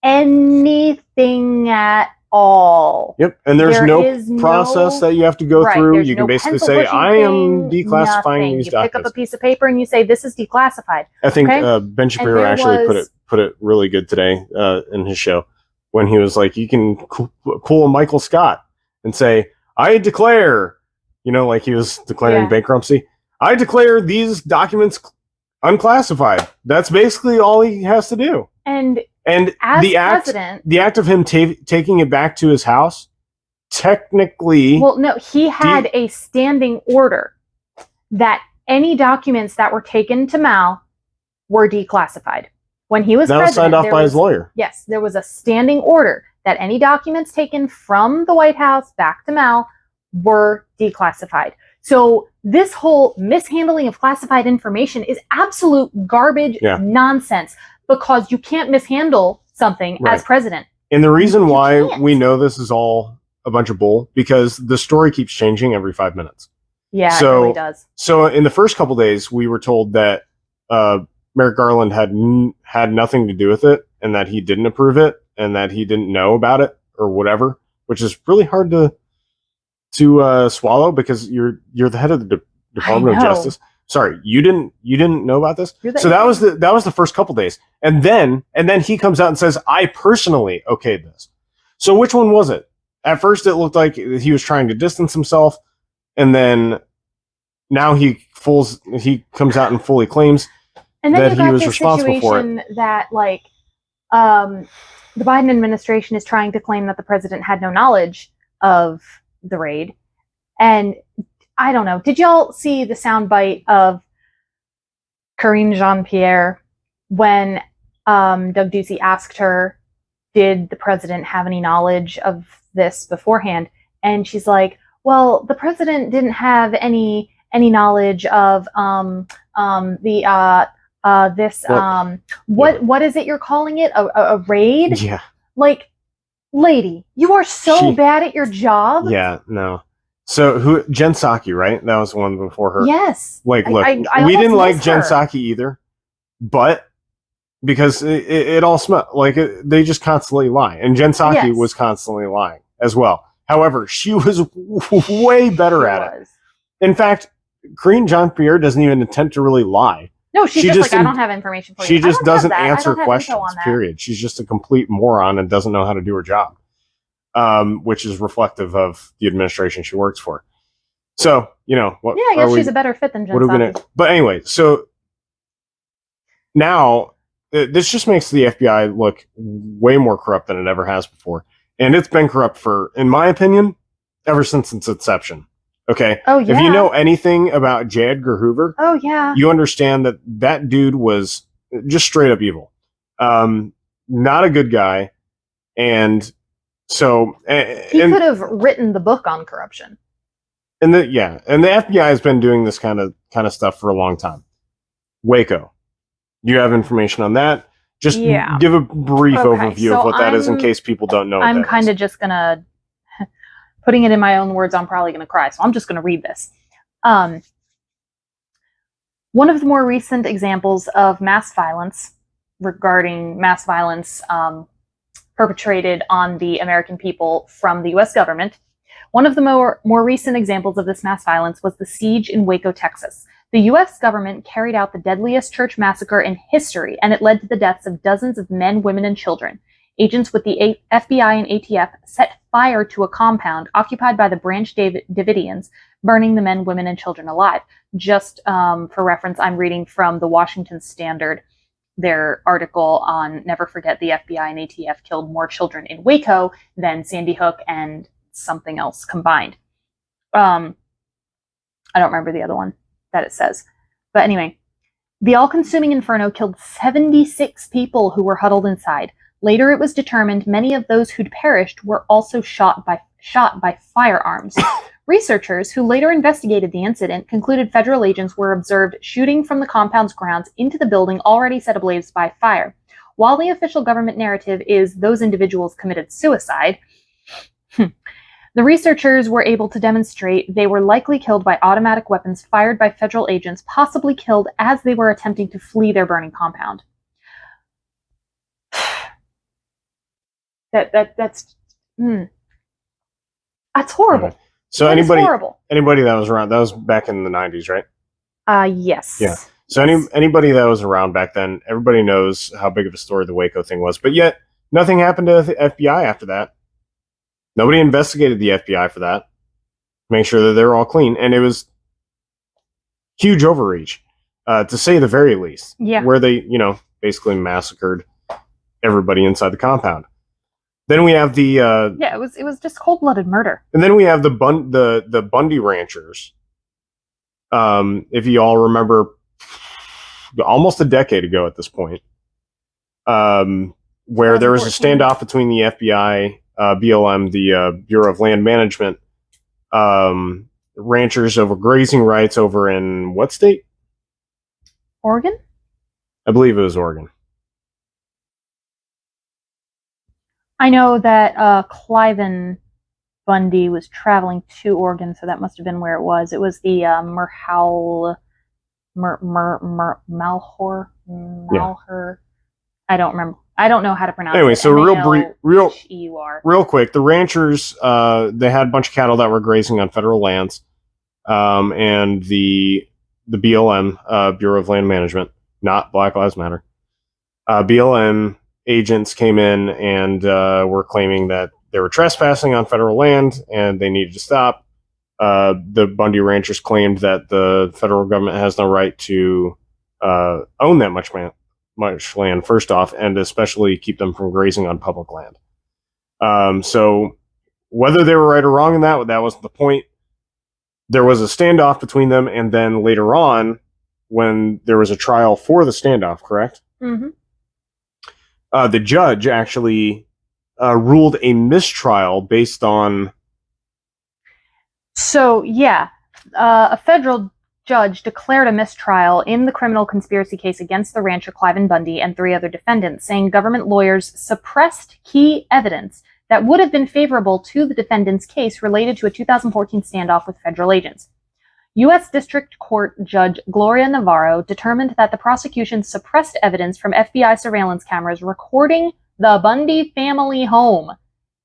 anything at all. Yep, and there's no process that you have to go through. You can basically say, I am declassifying these documents. You pick up a piece of paper and you say, this is declassified. I think Ben Shapiro actually put it really good today in his show when he was like, you can pull a Michael Scott and say, I declare, like he was declaring bankruptcy. I declare these documents unclassified. That's basically all he has to do. And as the act of him taking it back to his house, technically... Well, no, he had a standing order that any documents that were taken to Mal were declassified. When he was president... That was signed off by his lawyer. Yes, there was a standing order that any documents taken from the White House back to Mal were declassified. So this whole mishandling of classified information is absolute garbage nonsense, because you can't mishandle something as president. And the reason why we know this is all a bunch of bull, because the story keeps changing every 5 minutes. Yeah, it really does. So in the first couple days, we were told that Merrick Garland had nothing to do with it, and that he didn't approve it, and that he didn't know about it, or whatever, which is really hard to swallow, because you're the head of the Department of Justice. Sorry, you didn't know about this? So that was the first couple days. And then he comes out and says, I personally okayed this. So which one was it? At first it looked like he was trying to distance himself, and then now he comes out and fully claims that he was responsible for it. That the Biden administration is trying to claim that the president had no knowledge of the raid. And I don't know. Did y'all see the soundbite of Karine Jean-Pierre when Doug Ducey asked her, did the president have any knowledge of this beforehand? And she's like, well, the president didn't have any knowledge of what is it you're calling it? A raid? Yeah. Like, lady, you are so bad at your job. Yeah, no. So Jen Psaki, right? That was the one before her. Yes. Like, look, we didn't like Jen Psaki either, but because it all smelled like they just constantly lie, and Jen Psaki was constantly lying as well. However, she was way better at it. In fact, Karine Jean-Pierre doesn't even attempt to really lie. No, she's just like, I don't have information for you. She just doesn't answer questions, period. She's just a complete moron and doesn't know how to do her job. Which is reflective of the administration she works for. So, what? Yeah, I guess she's a better fit than Jen Psaki. But anyway, so now this just makes the FBI look way more corrupt than it ever has before. And it's been corrupt for, in my opinion, ever since its inception. Okay? Oh, yeah. If you know anything about J. Edgar Hoover, you understand that dude was just straight up evil. Not a good guy. And so he could have written the book on corruption. And the FBI has been doing this kind of stuff for a long time. Waco. You have information on that? Just give a brief overview of what that is in case people don't know. I'm kind of just gonna, putting it in my own words, I'm probably gonna cry, so I'm just gonna read this. One of the more recent examples of mass violence perpetrated on the American people from the U.S. government. One of the more recent examples of this mass violence was the siege in Waco, Texas. The U.S. government carried out the deadliest church massacre in history, and it led to the deaths of dozens of men, women, and children. Agents with the FBI and ATF set fire to a compound occupied by the Branch Davidians, burning the men, women, and children alive. Just for reference, I'm reading from the Washington Standard, their article on Never Forget the FBI and ATF killed more children in Waco than Sandy Hook and something else combined. I don't remember the other one that it says. But anyway, the all-consuming inferno killed 76 people who were huddled inside. Later it was determined many of those who'd perished were also shot by firearms. Researchers who later investigated the incident concluded federal agents were observed shooting from the compound's grounds into the building already set ablaze by fire. While the official government narrative is those individuals committed suicide, The researchers were able to demonstrate they were likely killed by automatic weapons fired by federal agents, possibly killed as they were attempting to flee their burning compound. That's horrible. Right. So anybody that was around, that was back in the 90s, right? Yes. Yeah. So anybody that was around back then, everybody knows how big of a story the Waco thing was. But yet, nothing happened to the FBI after that. Nobody investigated the FBI for that. Make sure that they're all clean. And it was huge overreach, to say the very least. Yeah. Where they, basically massacred everybody inside the compound. Then we have the it was just cold-blooded murder. And then we have the Bundy ranchers. If you all remember, almost a decade ago at this point, where there was a standoff between the FBI, BLM, the Bureau of Land Management, ranchers over grazing rights over in what state? Oregon? I believe it was Oregon. I know that Cliven Bundy was traveling to Oregon, so that must have been where it was. It was the Malheur. I don't remember. I don't know how to pronounce it. Anyway, so real quick, the ranchers, they had a bunch of cattle that were grazing on federal lands, and the BLM, Bureau of Land Management, not Black Lives Matter, BLM agents came in and were claiming that they were trespassing on federal land and they needed to stop. The Bundy ranchers claimed that the federal government has no right to own that much land, first off, and especially keep them from grazing on public land. So whether they were right or wrong in that wasn't the point. There was a standoff between them, and then later on, when there was a trial for the standoff, correct? Mm-hmm. The judge actually ruled a mistrial based on... So, yeah, a federal judge declared a mistrial in the criminal conspiracy case against the rancher Cliven Bundy and 3 other defendants, saying government lawyers suppressed key evidence that would have been favorable to the defendants' case related to a 2014 standoff with federal agents. U.S. District Court Judge Gloria Navarro determined that the prosecution suppressed evidence from FBI surveillance cameras recording the Bundy family home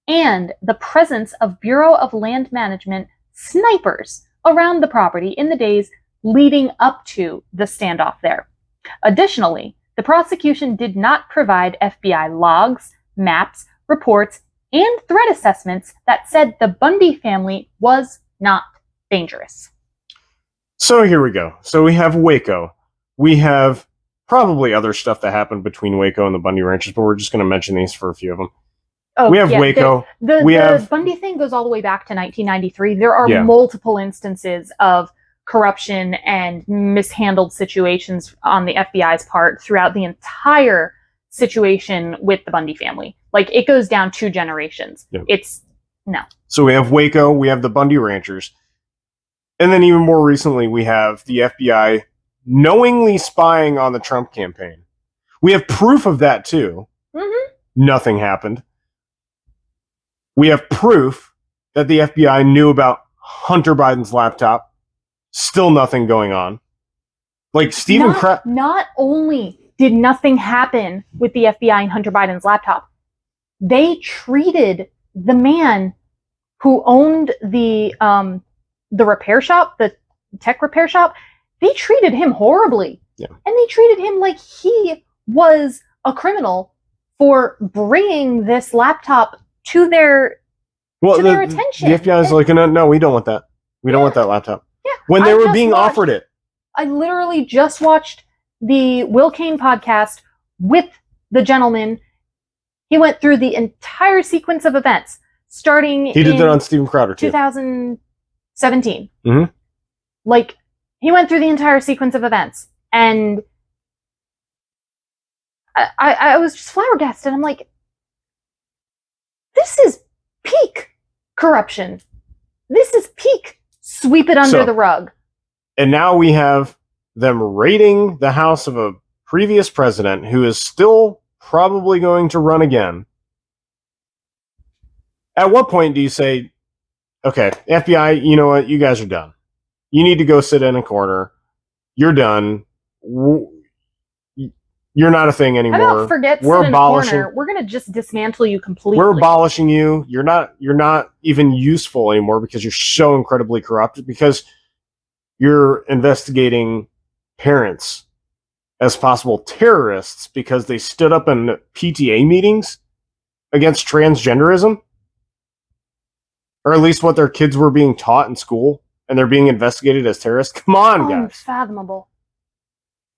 and the presence of Bureau of Land Management snipers around the property in the days leading up to the standoff there. Additionally, the prosecution did not provide FBI logs, maps, reports, and threat assessments that said the Bundy family was not dangerous. So here we go. So we have Waco. We have probably other stuff that happened between Waco and the Bundy ranches, but we're just going to mention these for a few of them. Oh, we have Waco. The Bundy thing goes all the way back to 1993. There are multiple instances of corruption and mishandled situations on the FBI's part throughout the entire situation with the Bundy family. Like, it goes down 2 generations. Yep. So we have Waco, we have the Bundy ranchers. And then even more recently, we have the FBI knowingly spying on the Trump campaign. We have proof of that, too. Mm-hmm. Nothing happened. We have proof that the FBI knew about Hunter Biden's laptop. Still nothing going on. Like, Stephen Kraft... Not only did nothing happen with the FBI and Hunter Biden's laptop, they treated the man who owned the repair shop, the tech repair shop, they treated him horribly. Yeah. And they treated him like he was a criminal for bringing this laptop to their attention. The FBI is like, no, we don't want that. We don't want that laptop. Yeah. When they were being offered it. I literally just watched the Will Cain podcast with the gentleman. He went through the entire sequence of events, starting He did that on Steven Crowder, too. 2017. Mm-hmm. Like, he went through the entire sequence of events, and I was just flabbergasted. I'm like, this is peak corruption. This is peak sweep it under the rug. And now we have them raiding the house of a previous president who is still probably going to run again. At what point do you say, okay, FBI, you know what? You guys are done. You need to go sit in a corner. You're done. You're not a thing anymore. How about forget sit in a corner? We're gonna just dismantle you completely. We're abolishing you. You're not even useful anymore because you're so incredibly corrupt, because you're investigating parents as possible terrorists because they stood up in PTA meetings against transgenderism, or at least what their kids were being taught in school, and they're being investigated as terrorists. Come on, guys. Unfathomable.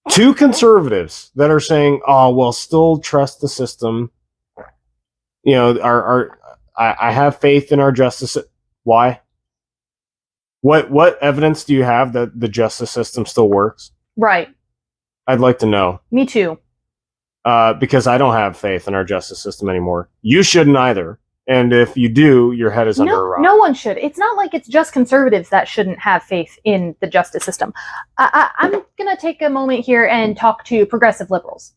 Two conservatives that are saying, "Oh, well, still trust the system." You know, I have faith in our justice. Why? What evidence do you have that the justice system still works? Right. I'd like to know. Me too. Because I don't have faith in our justice system anymore. You shouldn't either. And if you do, your head is under a rock. No one should. It's not like it's just conservatives that shouldn't have faith in the justice system. I'm going to take a moment here and talk to progressive liberals.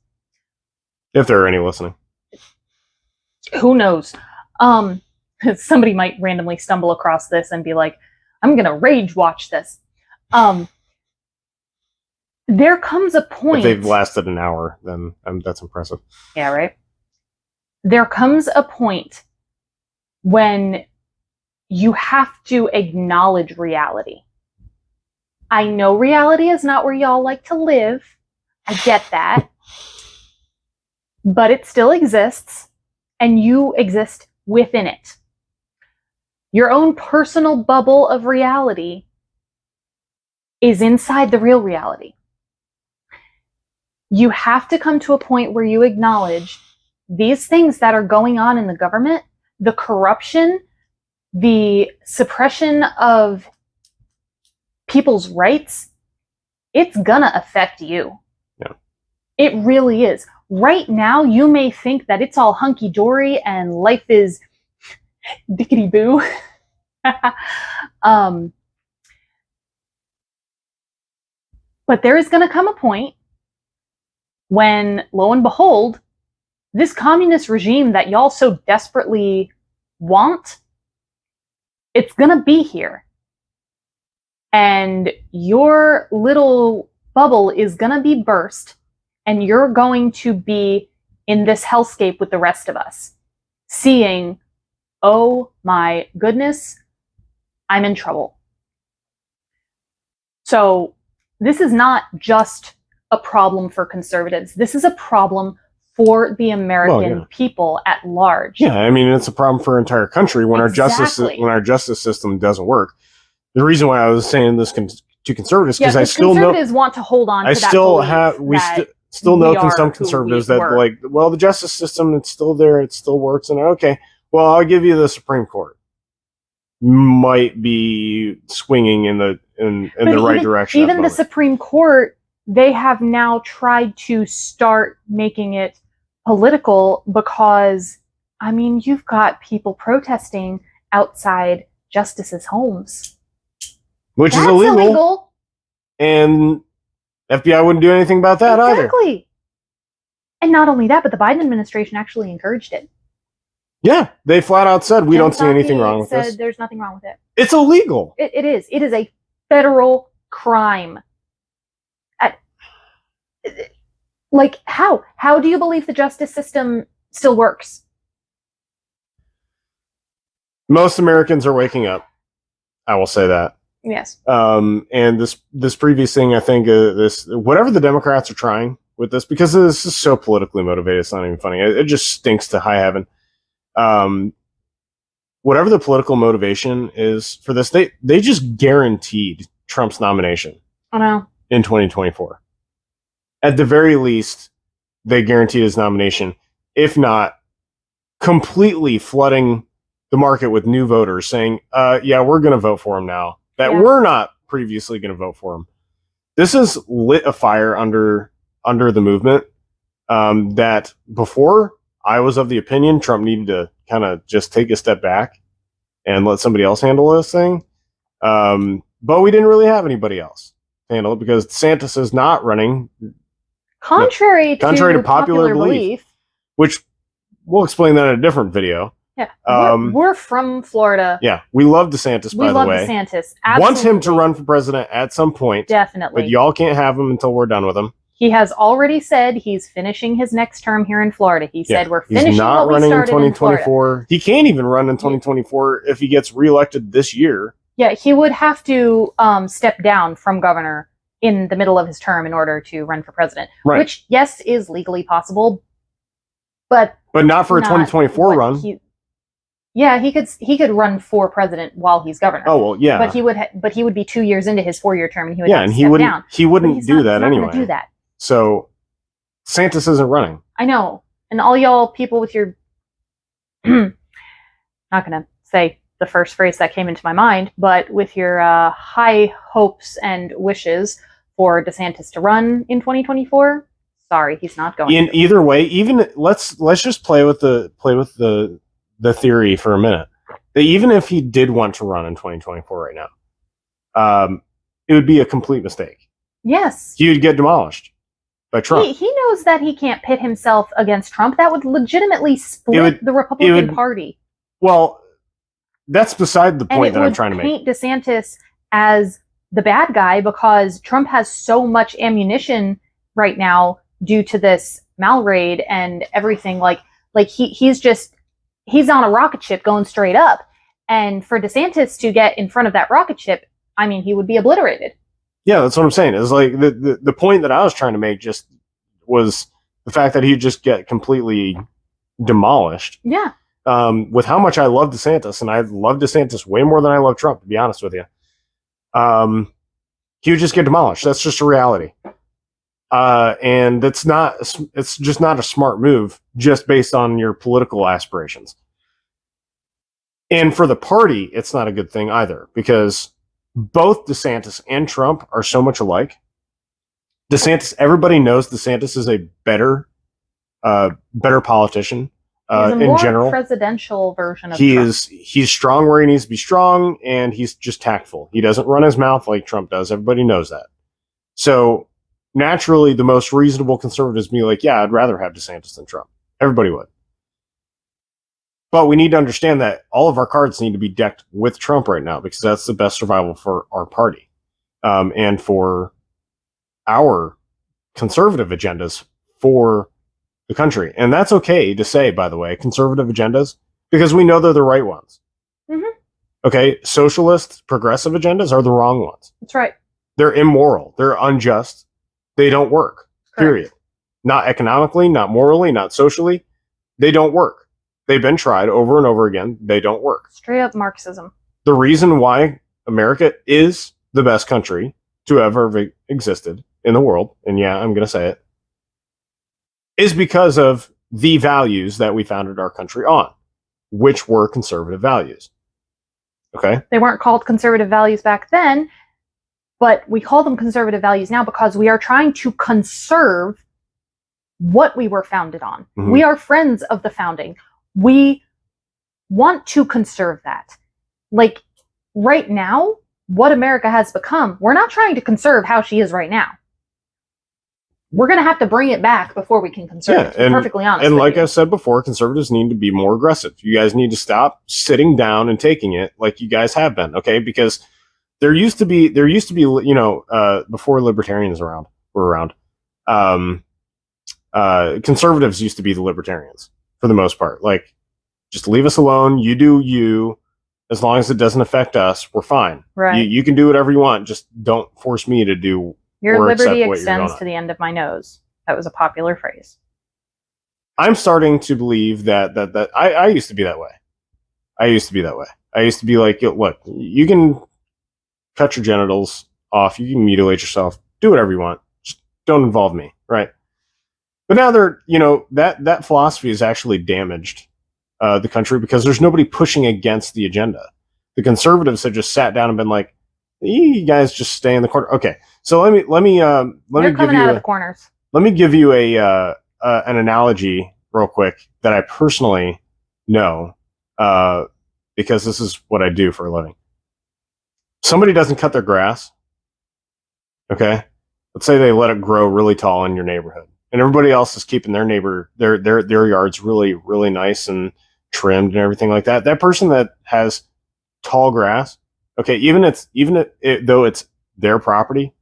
If there are any listening. Who knows? Somebody might randomly stumble across this and be like, I'm going to rage watch this. There comes a point... If they've lasted an hour, then that's impressive. Yeah, right? There comes a point when you have to acknowledge reality. I know reality is not where y'all like to live. I get that. But it still exists, and you exist within it. Your own personal bubble of reality is inside the real reality. You have to come to a point where you acknowledge these things that are going on in the government, the corruption, the suppression of people's rights, it's gonna affect you. Yeah. It really is. Right now, you may think that it's all hunky-dory and life is dickety-boo. But there is gonna come a point when, lo and behold, this communist regime that y'all so desperately want, it's gonna be here. And your little bubble is gonna be burst, and you're going to be in this hellscape with the rest of us, seeing, oh my goodness, I'm in trouble. So this is not just a problem for conservatives. This is a problem for the American people at large. Yeah, I mean, it's a problem for our entire country when our justice system doesn't work. The reason why I was saying this to conservatives, because I still know conservatives want to hold on. I to that still have still know some conservatives that like, well, the justice system, it's still there, it still works, and okay, well, I'll give you the Supreme Court might be swinging in the right direction. Even the Supreme Court, they have now tried to start making it political because, I mean, you've got people protesting outside justices' homes. Which is illegal. And FBI wouldn't do anything about that either. Exactly. And not only that, but the Biden administration actually encouraged it. Yeah, they flat out said, we don't see anything wrong with this. There's nothing wrong with it. It's illegal. It is. It is a federal crime. Like, how? How do you believe the justice system still works? Most Americans are waking up. I will say that. Yes. And this previous thing, I think, whatever the Democrats are trying with this, because this is so politically motivated, it's not even funny. It just stinks to high heaven. Whatever the political motivation is for this, they just guaranteed Trump's nomination. I know. In 2024. At the very least, they guaranteed his nomination, if not completely flooding the market with new voters saying, yeah, we're going to vote for him now. That we're not previously going to vote for him. This has lit a fire under the movement that before I was of the opinion Trump needed to kind of just take a step back and let somebody else handle this thing. But we didn't really have anybody else handle it because DeSantis is not running. Contrary to popular belief. Which we'll explain that in a different video. Yeah, we're from Florida. Yeah, we love DeSantis, by the way. We love DeSantis. Absolutely. Want him to run for president at some point. Definitely. But y'all can't have him until we're done with him. He has already said he's finishing his next term here in Florida. He said we're finishing he's not what running we started in 2024. He can't even run in 2024 if he gets reelected this year. Yeah, he would have to step down from governor in the middle of his term in order to run for president. Right. Which, yes, is legally possible, but not for a 2024 run. He could run for president while he's governor. Oh well, yeah. But he would be 2 years into his 4-year term, and he would have to step down. He wouldn't do that anyway. Do that. So, DeSantis isn't running. I know, and all y'all people with your not gonna say the first phrase that came into my mind, but with your high hopes and wishes for DeSantis to run in 2024, sorry, he's not going. In either way, even let's just play with the theory for a minute. That even if he did want to run in 2024 right now, it would be a complete mistake. Yes, he would get demolished by Trump. He knows that he can't pit himself against Trump. That would legitimately split the Republican Party. Well, that's beside the point that I'm trying to make. Paint DeSantis as the bad guy because Trump has so much ammunition right now due to this Mal-raid and everything. Like he's on a rocket ship going straight up. And for DeSantis to get in front of that rocket ship, I mean, he would be obliterated. Yeah, that's what I'm saying. It's like the point that I was trying to make just was the fact that he'd just get completely demolished. Yeah. With how much I love DeSantis, and I love DeSantis way more than I love Trump, to be honest with you. He would just get demolished. That's just a reality. And it's just not a smart move just based on your political aspirations. And for the party, it's not a good thing either, because both DeSantis and Trump are so much alike. DeSantis, everybody knows DeSantis is a better politician. He's a in more general, presidential version of Trump. He's strong where he needs to be strong, and he's just tactful. He doesn't run his mouth like Trump does. Everybody knows that. So naturally, the most reasonable conservatives be like, yeah, I'd rather have DeSantis than Trump. Everybody would. But we need to understand that all of our cards need to be decked with Trump right now, because that's the best survival for our party and for our conservative agendas for the country. And that's okay to say, by the way, conservative agendas, because we know they're the right ones. Mm-hmm. Okay, socialist, progressive agendas are the wrong ones. That's right. They're immoral. They're unjust. They don't work. Correct. Period. Not economically, not morally, not socially. They don't work. They've been tried over and over again. They don't work. Straight up Marxism. The reason why America is the best country to ever have existed in the world, and yeah, I'm going to say it, is because of the values that we founded our country on, which were conservative values. Okay? They weren't called conservative values back then, but we call them conservative values now because we are trying to conserve what we were founded on. Mm-hmm. We are friends of the founding. We want to conserve that. Like, right now, what America has become, we're not trying to conserve how she is right now. We're going to have to bring it back before we can conserve it, to be perfectly honest. And like I said before, conservatives need to be more aggressive. You guys need to stop sitting down and taking it like you guys have been, okay? Because there used to be, you know, before libertarians were around, conservatives used to be the libertarians for the most part. Like, just leave us alone. You do you. As long as it doesn't affect us, we're fine. Right. You can do whatever you want. Just don't force me to do. Your liberty extends to the end of my nose. That was a popular phrase. I'm starting to believe that I used to be that way. I used to be like, look, you can cut your genitals off. You can mutilate yourself. Do whatever you want. Just don't involve me. Right. But now that philosophy has actually damaged the country, because there's nobody pushing against the agenda. The conservatives have just sat down and been like, you guys just stay in the corner. Okay. So let me give you the corners. Let me give you an analogy real quick that I personally know, because this is what I do for a living. Somebody doesn't cut their grass. Okay. Let's say they let it grow really tall in your neighborhood, and everybody else is keeping their yards really, really nice and trimmed and everything like that. That person that has tall grass, okay, though it's their property,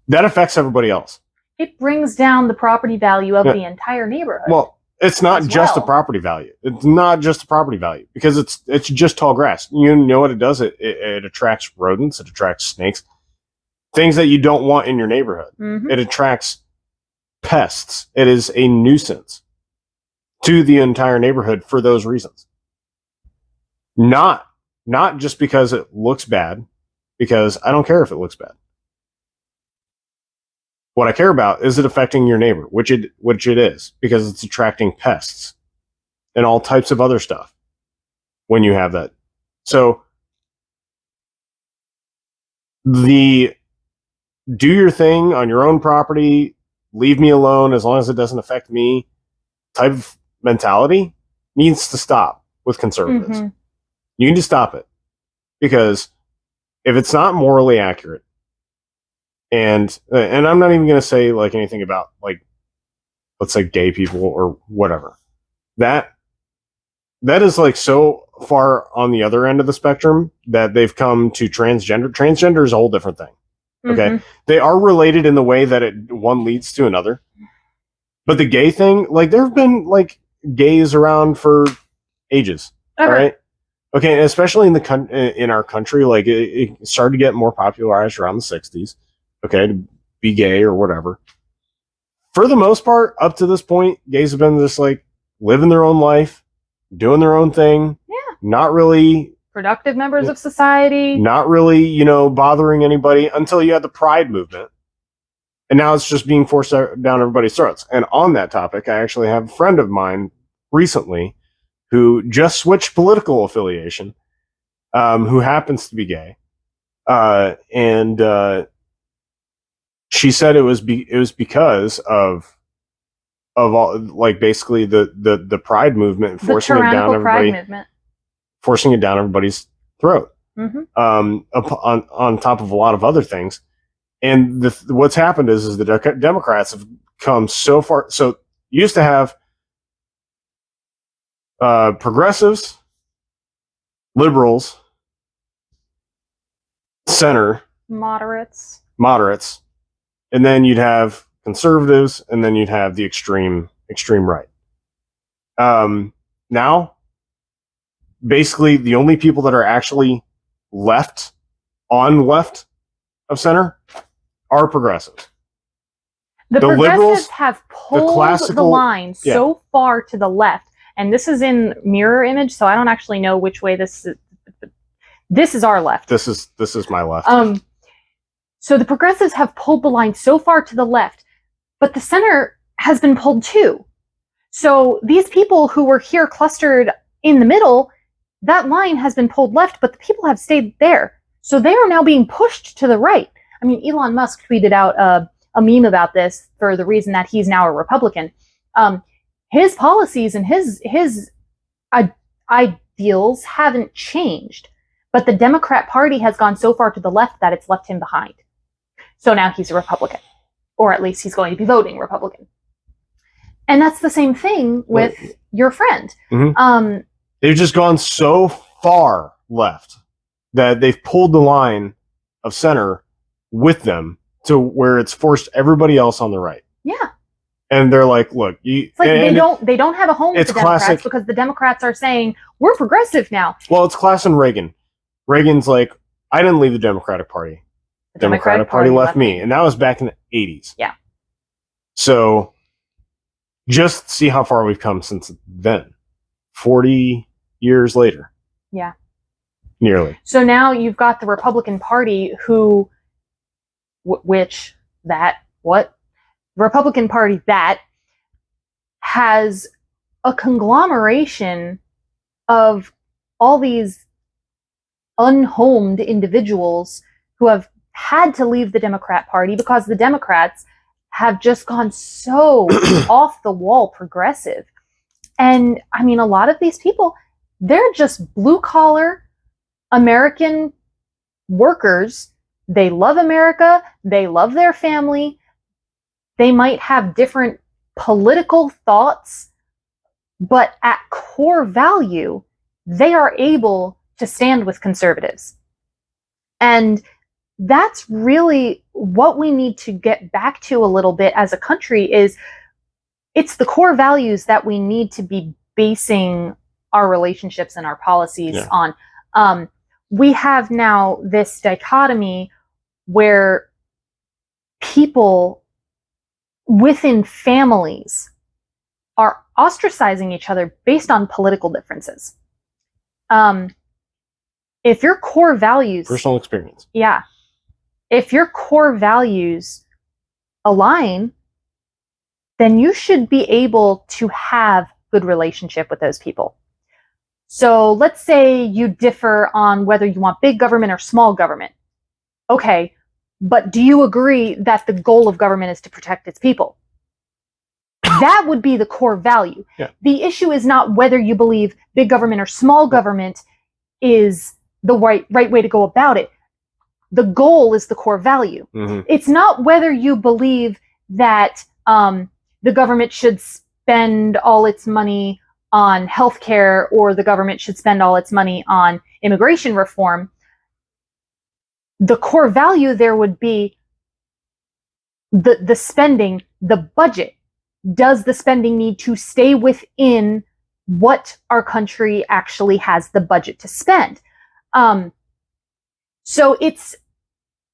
that affects everybody else. It brings down the property value of the entire neighborhood. Well, it's not just the property value. It's not just the property value because it's just tall grass. You know what it does? It attracts rodents. It attracts snakes, things that you don't want in your neighborhood. Mm-hmm. It attracts pests. It is a nuisance to the entire neighborhood for those reasons. Not just because it looks bad, because I don't care if it looks bad. What I care about is it affecting your neighbor, which it is, because it's attracting pests and all types of other stuff when you have that. So the do your thing on your own property, leave me alone as long as it doesn't affect me type of mentality needs to stop with conservatives. Mm-hmm. You need to stop it, because if it's not morally accurate, and I'm not even going to say like anything about like, let's say gay people or whatever, that is like so far on the other end of the spectrum that they've come to transgender. Transgender is a whole different thing. Okay. Mm-hmm. They are related in the way that one leads to another, but the gay thing, like there have been like gays around for ages. Okay. All right. Okay. And especially in our country, like it started to get more popularized around the 60s. Okay. To be gay or whatever. For the most part, up to this point, gays have been just like living their own life, doing their own thing. Yeah. Not really productive members of society. Not really, bothering anybody until you had the Pride movement. And now it's just being forced down everybody's throats. And on that topic, I actually have a friend of mine recently who just switched political affiliation, who happens to be gay. And she said it was because of all, like, basically the Pride movement, forcing it down everybody's throat. Mm-hmm. On top of a lot of other things. And what's happened is the Democrats have come so far. So you used to have progressives, liberals, center, moderates, and then you'd have conservatives, and then you'd have the extreme right. Now, basically, the only people that are actually left of center are progressives. The progressives liberals have pulled the line so far to the left, and this is in mirror image, so I don't actually know which way this is. This is our left. This is my left. So the progressives have pulled the line so far to the left, but the center has been pulled too. So these people who were here clustered in the middle, that line has been pulled left, but the people have stayed there. So they are now being pushed to the right. I mean, Elon Musk tweeted out a meme about this for the reason that he's now a Republican. His policies and his ideals haven't changed, but the Democrat Party has gone so far to the left that it's left him behind. So now he's a Republican, or at least he's going to be voting Republican. And that's the same thing with your friend. Mm-hmm. They've just gone so far left that they've pulled the line of center with them to where it's forced everybody else on the right. Yeah. And they're like, look, it's like they don't have a home with the Democrats because the Democrats are saying, we're progressive now. Well, it's classic Reagan. Reagan's like, I didn't leave the Democratic Party. The Democratic Party left me. And that was back in the 80s. Yeah. So just see how far we've come since then. 40 years later. Yeah. Nearly. So now you've got the Republican Party who, Republican Party that has a conglomeration of all these unhomed individuals who have had to leave the Democrat Party because the Democrats have just gone so off the wall progressive. And I mean, a lot of these people, they're just blue collar American workers. They love America. They love their family. They might have different political thoughts, but at core value, they are able to stand with conservatives. And that's really what we need to get back to a little bit as a country. Is it's the core values that we need to be basing our relationships and our policies on. We have now this dichotomy where people within families are ostracizing each other based on political differences. If your core values... Personal experience. Yeah. If your core values align, then you should be able to have good relationship with those people. So let's say you differ on whether you want big government or small government. Okay, but do you agree that the goal of government is to protect its people? That would be the core value. Yeah. The issue is not whether you believe big government or small government is the right way to go about it. The goal is the core value. Mm-hmm. It's not whether you believe that the government should spend all its money on healthcare or the government should spend all its money on immigration reform. The core value there would be the spending, the budget. Does the spending need to stay within what our country actually has the budget to spend? So it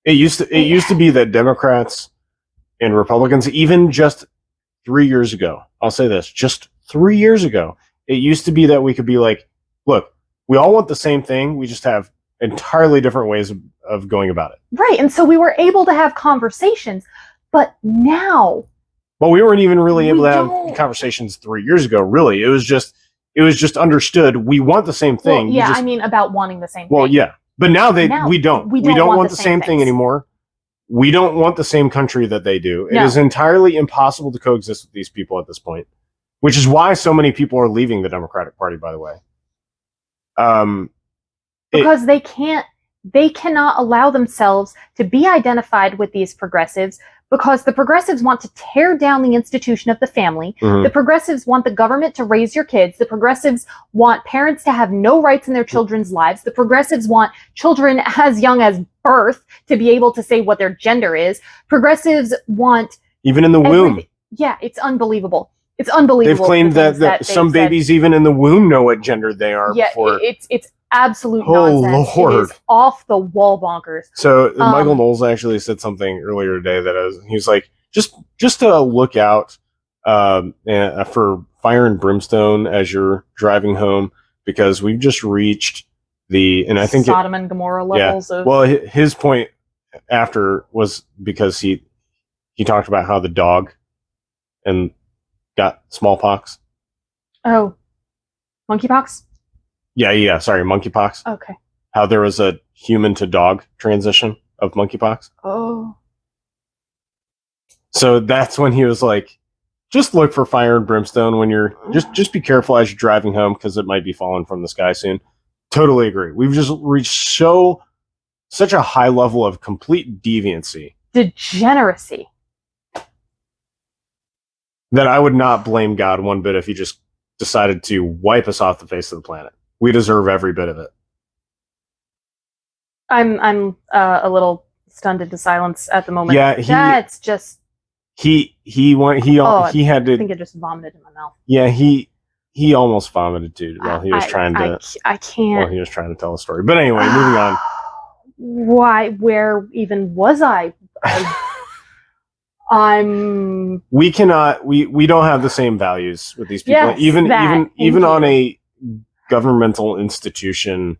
used to be that Democrats and Republicans, even just 3 years ago, I'll say this, just 3 years ago, it used to be that we could be like, look, we all want the same thing. We just have entirely different ways of going about it. Right. And so we were able to have conversations, but now... Well, we weren't even really able to have conversations 3 years ago, really. It was just understood we want the same thing. Well, yeah, I mean about wanting the same thing. Well, yeah. But now we don't. We don't want the same thing anymore. We don't want the same country that they do. No. It is entirely impossible to coexist with these people at this point, which is why so many people are leaving the Democratic Party, by the way. Because they cannot allow themselves to be identified with these progressives, because the progressives want to tear down the institution of the family. Mm-hmm. The progressives want the government to raise your kids. The progressives want parents to have no rights in their children's lives. The progressives want children as young as birth to be able to say what their gender is. Progressives want... Even in the womb. Yeah, it's unbelievable. It's unbelievable. They've claimed that some babies even in the womb know what gender they are. Yeah, before. It's absolute nonsense. Lord. It is off the wall bonkers. So Michael Knowles actually said something earlier today that he was like, just to look out for fire and brimstone as you're driving home, because we've just reached I think Sodom and Gomorrah levels. Yeah. Well, his point after was because he talked about how the dog and got smallpox. Oh, monkeypox? Yeah, sorry, monkeypox. Okay. How there was a human to dog transition of monkeypox. Oh. So that's when he was like, just look for fire and brimstone when you're just be careful as you're driving home, because it might be falling from the sky soon. Totally agree. We've just reached such a high level of complete deviancy. Degeneracy. That I would not blame God one bit if he just decided to wipe us off the face of the planet. We deserve every bit of it. I'm a little stunned into silence at the moment. Yeah, that's just he had to. I think it just vomited in my mouth. Yeah, he almost vomited too while he was trying to. I can't. While he was trying to tell a story, but anyway, moving on. Why? Where even was I? We cannot. We don't have the same values with these people. Yes, even on a governmental institution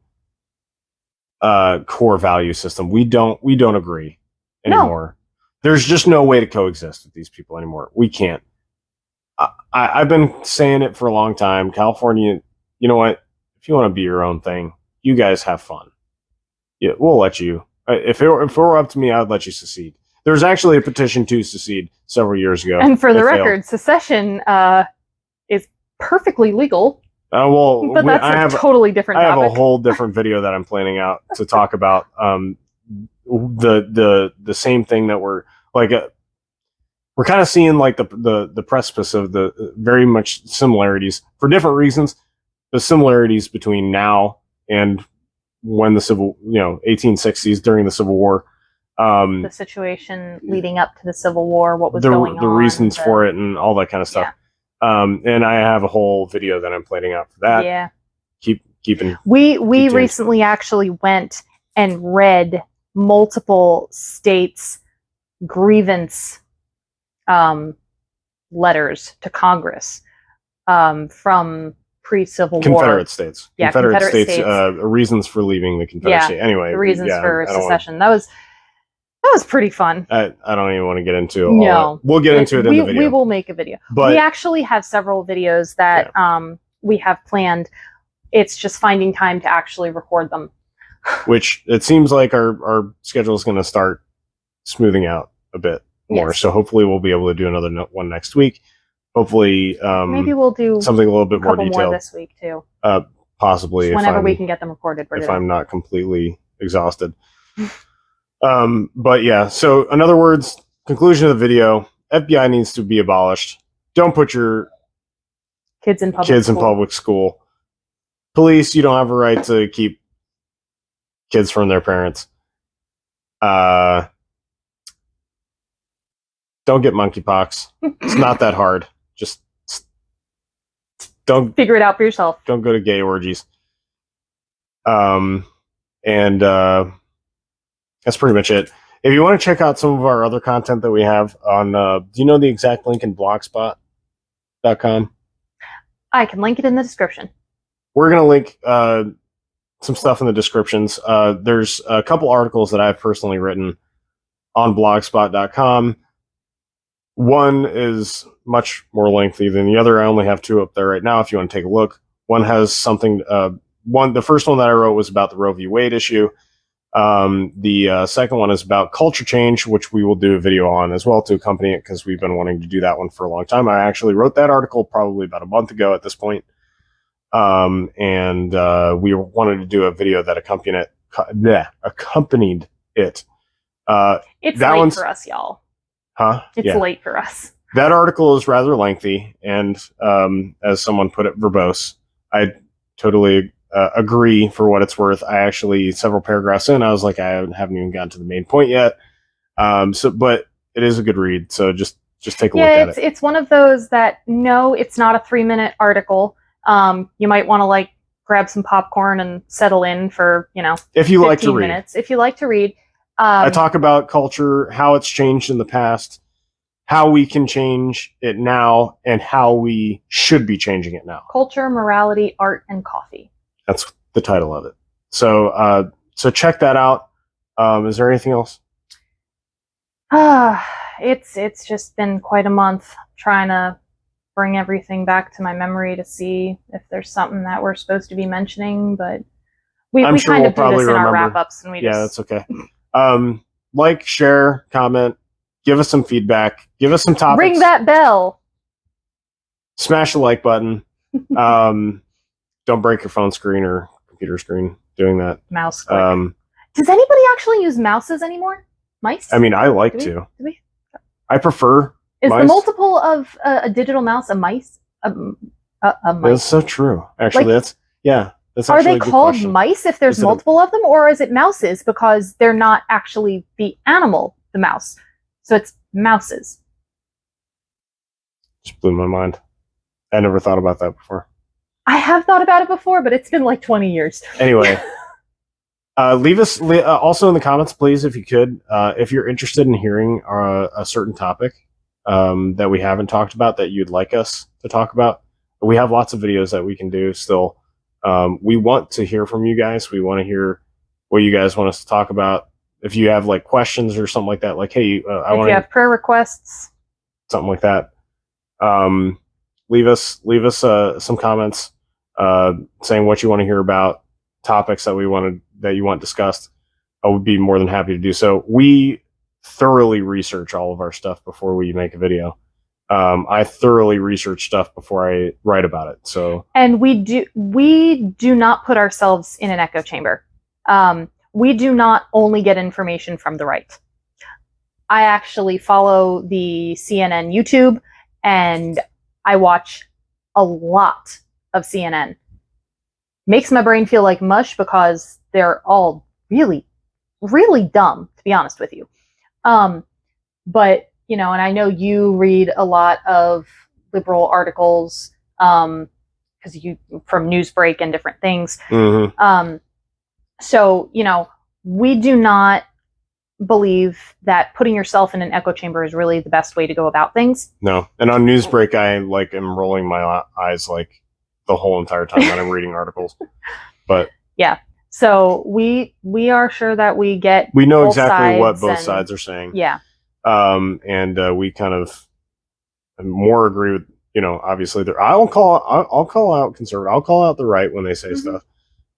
core value system, we don't agree anymore. No. There's just no way to coexist with these people anymore. We can't. I've been saying it for a long time. California, you know what? If you want to be your own thing, you guys have fun. Yeah, we'll let you. If it were up to me, I would let you secede. There was actually a petition to secede several years ago. And for the record, secession is perfectly legal. But that's a totally different topic. I have a whole different video that I'm planning out to talk about the same thing that we're like. we're kind of seeing like the precipice of the very much similarities for different reasons. The similarities between now and when the 1860s during the Civil War. The situation leading up to the Civil War, what was going on. The reasons for it and all that kind of stuff. Yeah. And I have a whole video that I'm planning out for that. Yeah. We recently actually went and read multiple states' grievance letters to Congress from pre-Civil War. Confederate states. Yeah, Confederate states. Reasons for leaving the Confederacy. Anyway, the reasons for secession. That was pretty fun. I don't even want to get into all that. We'll get into it in the video. We will make a video. But we actually have several videos that we have planned. It's just finding time to actually record them. Which it seems like our schedule is going to start smoothing out a bit more. Yes. So hopefully we'll be able to do another one next week. Hopefully, maybe we'll do something a little bit more detailed more this week too. Possibly, just whenever we can get them recorded. If I'm not completely exhausted. But yeah. So in other words, conclusion of the video: FBI needs to be abolished. Don't put your kids in public school. Police, you don't have a right to keep kids from their parents. Don't get monkeypox. It's not that hard. Just don't figure it out for yourself. Don't go to gay orgies. And that's pretty much it. If you want to check out some of our other content that we have on, do you know the exact link in blogspot.com? I can link it in the description. We're going to link some stuff in the descriptions. There's a couple articles that I've personally written on blogspot.com. One is much more lengthy than the other. I only have two up there right now if you want to take a look. One has something, the first one that I wrote was about the Roe v. Wade issue. The second one is about culture change, which we will do a video on as well to accompany it because we've been wanting to do that one for a long time. I actually wrote that article probably about a month ago at this point. And we wanted to do a video that accompanied it. It's late for us, y'all. Huh? It's late for us. That article is rather lengthy, and as someone put it, verbose. I totally agree for what it's worth. I actually, several paragraphs in, I was like, I haven't even gotten to the main point yet. But it is a good read, so just take a look at it. It's one of those that, no, it's not a 3-minute article. You might want to like grab some popcorn and settle in for, if you like to read. Minutes. If you like to read. I talk about culture, how it's changed in the past, how we can change it now, and how we should be changing it now. Culture, morality, art, and coffee. That's the title of it. So check that out. Is there anything else? It's just been quite a month trying to bring everything back to my memory to see if there's something that we're supposed to be mentioning, but we kind of do this in our wrap-ups, and that's okay. Like, share, comment, give us some feedback, give us some topics. Ring that bell. Smash the like button. Don't break your phone screen or computer screen doing that. Mouse click. Does anybody actually use mouses anymore? Mice? I mean, I like to. Do we? I prefer Is mice. The multiple of a digital mouse a mice? A mice? That's so true. Actually, that's Are they called mice if there's multiple of them, or is it mouses because they're not actually the animal, the mouse? So it's mouses. Just blew my mind. I never thought about that before. I have thought about it before, but it's been like 20 years. Anyway, leave us also in the comments, please, if you could, if you're interested in hearing a certain topic that we haven't talked about that you'd like us to talk about. We have lots of videos that we can do still. We want to hear from you guys. We want to hear what you guys want us to talk about. If you have like questions or something like that, like, hey, if you have prayer requests, something like that, leave us some comments saying what you want to hear about, topics that you want discussed. I would be more than happy to do so. We thoroughly research all of our stuff before we make a video. I thoroughly research stuff before I write about it. And we do not put ourselves in an echo chamber. We do not only get information from the right. I actually follow the CNN YouTube, and I watch a lot of CNN. Makes my brain feel like mush because they're all really, really dumb, to be honest with you. But, you know, and I know you read a lot of liberal articles because you from Newsbreak and different things. So, you know, we do not believe that putting yourself in an echo chamber is really the best way to go about things. No. And on Newsbreak, I like am rolling my eyes like the whole entire time that I'm reading articles. But yeah. So we are sure that we know exactly what both sides are saying. Yeah. And we kind of more agree with, you know, obviously I'll call out conservative. I'll call out the right when they say stuff.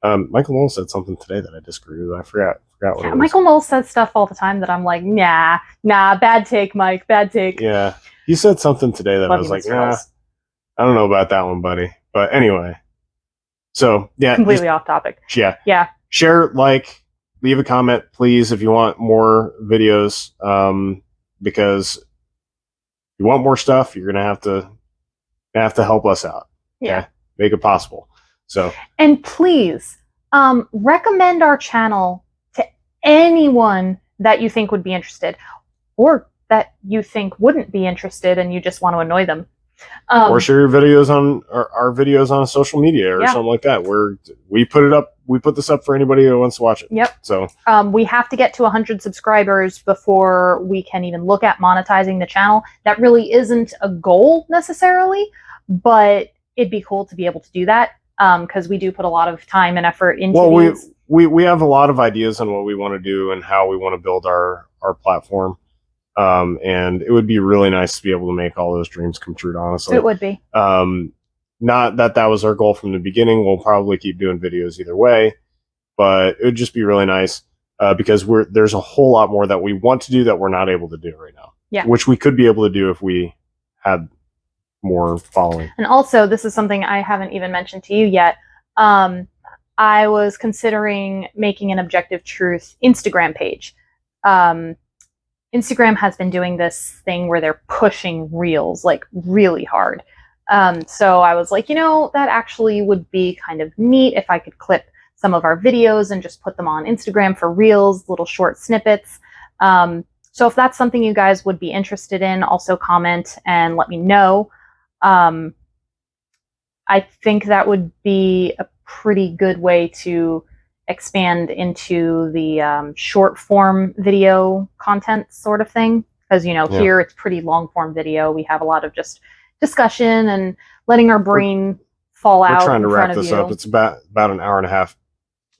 Michael Knowles said something today that I disagree with. I forgot what it was. Michael Knowles says stuff all the time that I'm like, nah, bad take, Mike, bad take. Yeah. He said something today that I was like, nah, I don't know about that one, buddy. But anyway. So yeah. Completely off topic. Yeah. Yeah. Share, like, leave a comment, please, if you want more videos. Because if you want more stuff, you're gonna have to help us out. Okay? Yeah. Make it possible. So, and please recommend our channel to anyone that you think would be interested, or that you think wouldn't be interested and you just want to annoy them. Or share your videos on our videos on social media or something like that. We put this up for anybody who wants to watch it. Yep. So we have to get to 100 subscribers before we can even look at monetizing the channel. That really isn't a goal necessarily, but it'd be cool to be able to do that. Because we do put a lot of time and effort into these. We have a lot of ideas on what we want to do and how we want to build our platform. And it would be really nice to be able to make all those dreams come true, honestly. It would be. Not that was our goal from the beginning. We'll probably keep doing videos either way, but it would just be really nice because there's a whole lot more that we want to do that we're not able to do right now. Yeah. Which we could be able to do if we had more following. And also, this is something I haven't even mentioned to you yet. I was considering making an Objective Truth Instagram page. Instagram has been doing this thing where they're pushing reels like really hard. So I was like, you know, that actually would be kind of neat if I could clip some of our videos and just put them on Instagram for reels, little short snippets. So if that's something you guys would be interested in, also comment and let me know. I think that would be a pretty good way to expand into the short form video content sort of thing. Because, you know, here it's pretty long form video. We have a lot of just discussion and letting our brain fall out. We're trying to wrap this up. It's about an hour and a half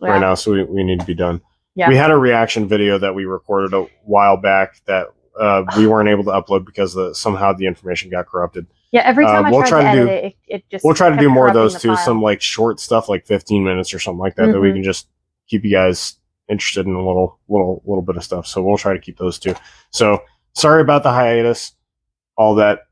right now, so we need to be done. Yeah. We had a reaction video that we recorded a while back that we weren't able to upload because somehow the information got corrupted. Yeah, every time I tried to edit it just we'll try to do more of those too. Some like short stuff, like 15 minutes or something like that, that we can just keep you guys interested in a little bit of stuff. So we'll try to keep those too. So sorry about the hiatus, all that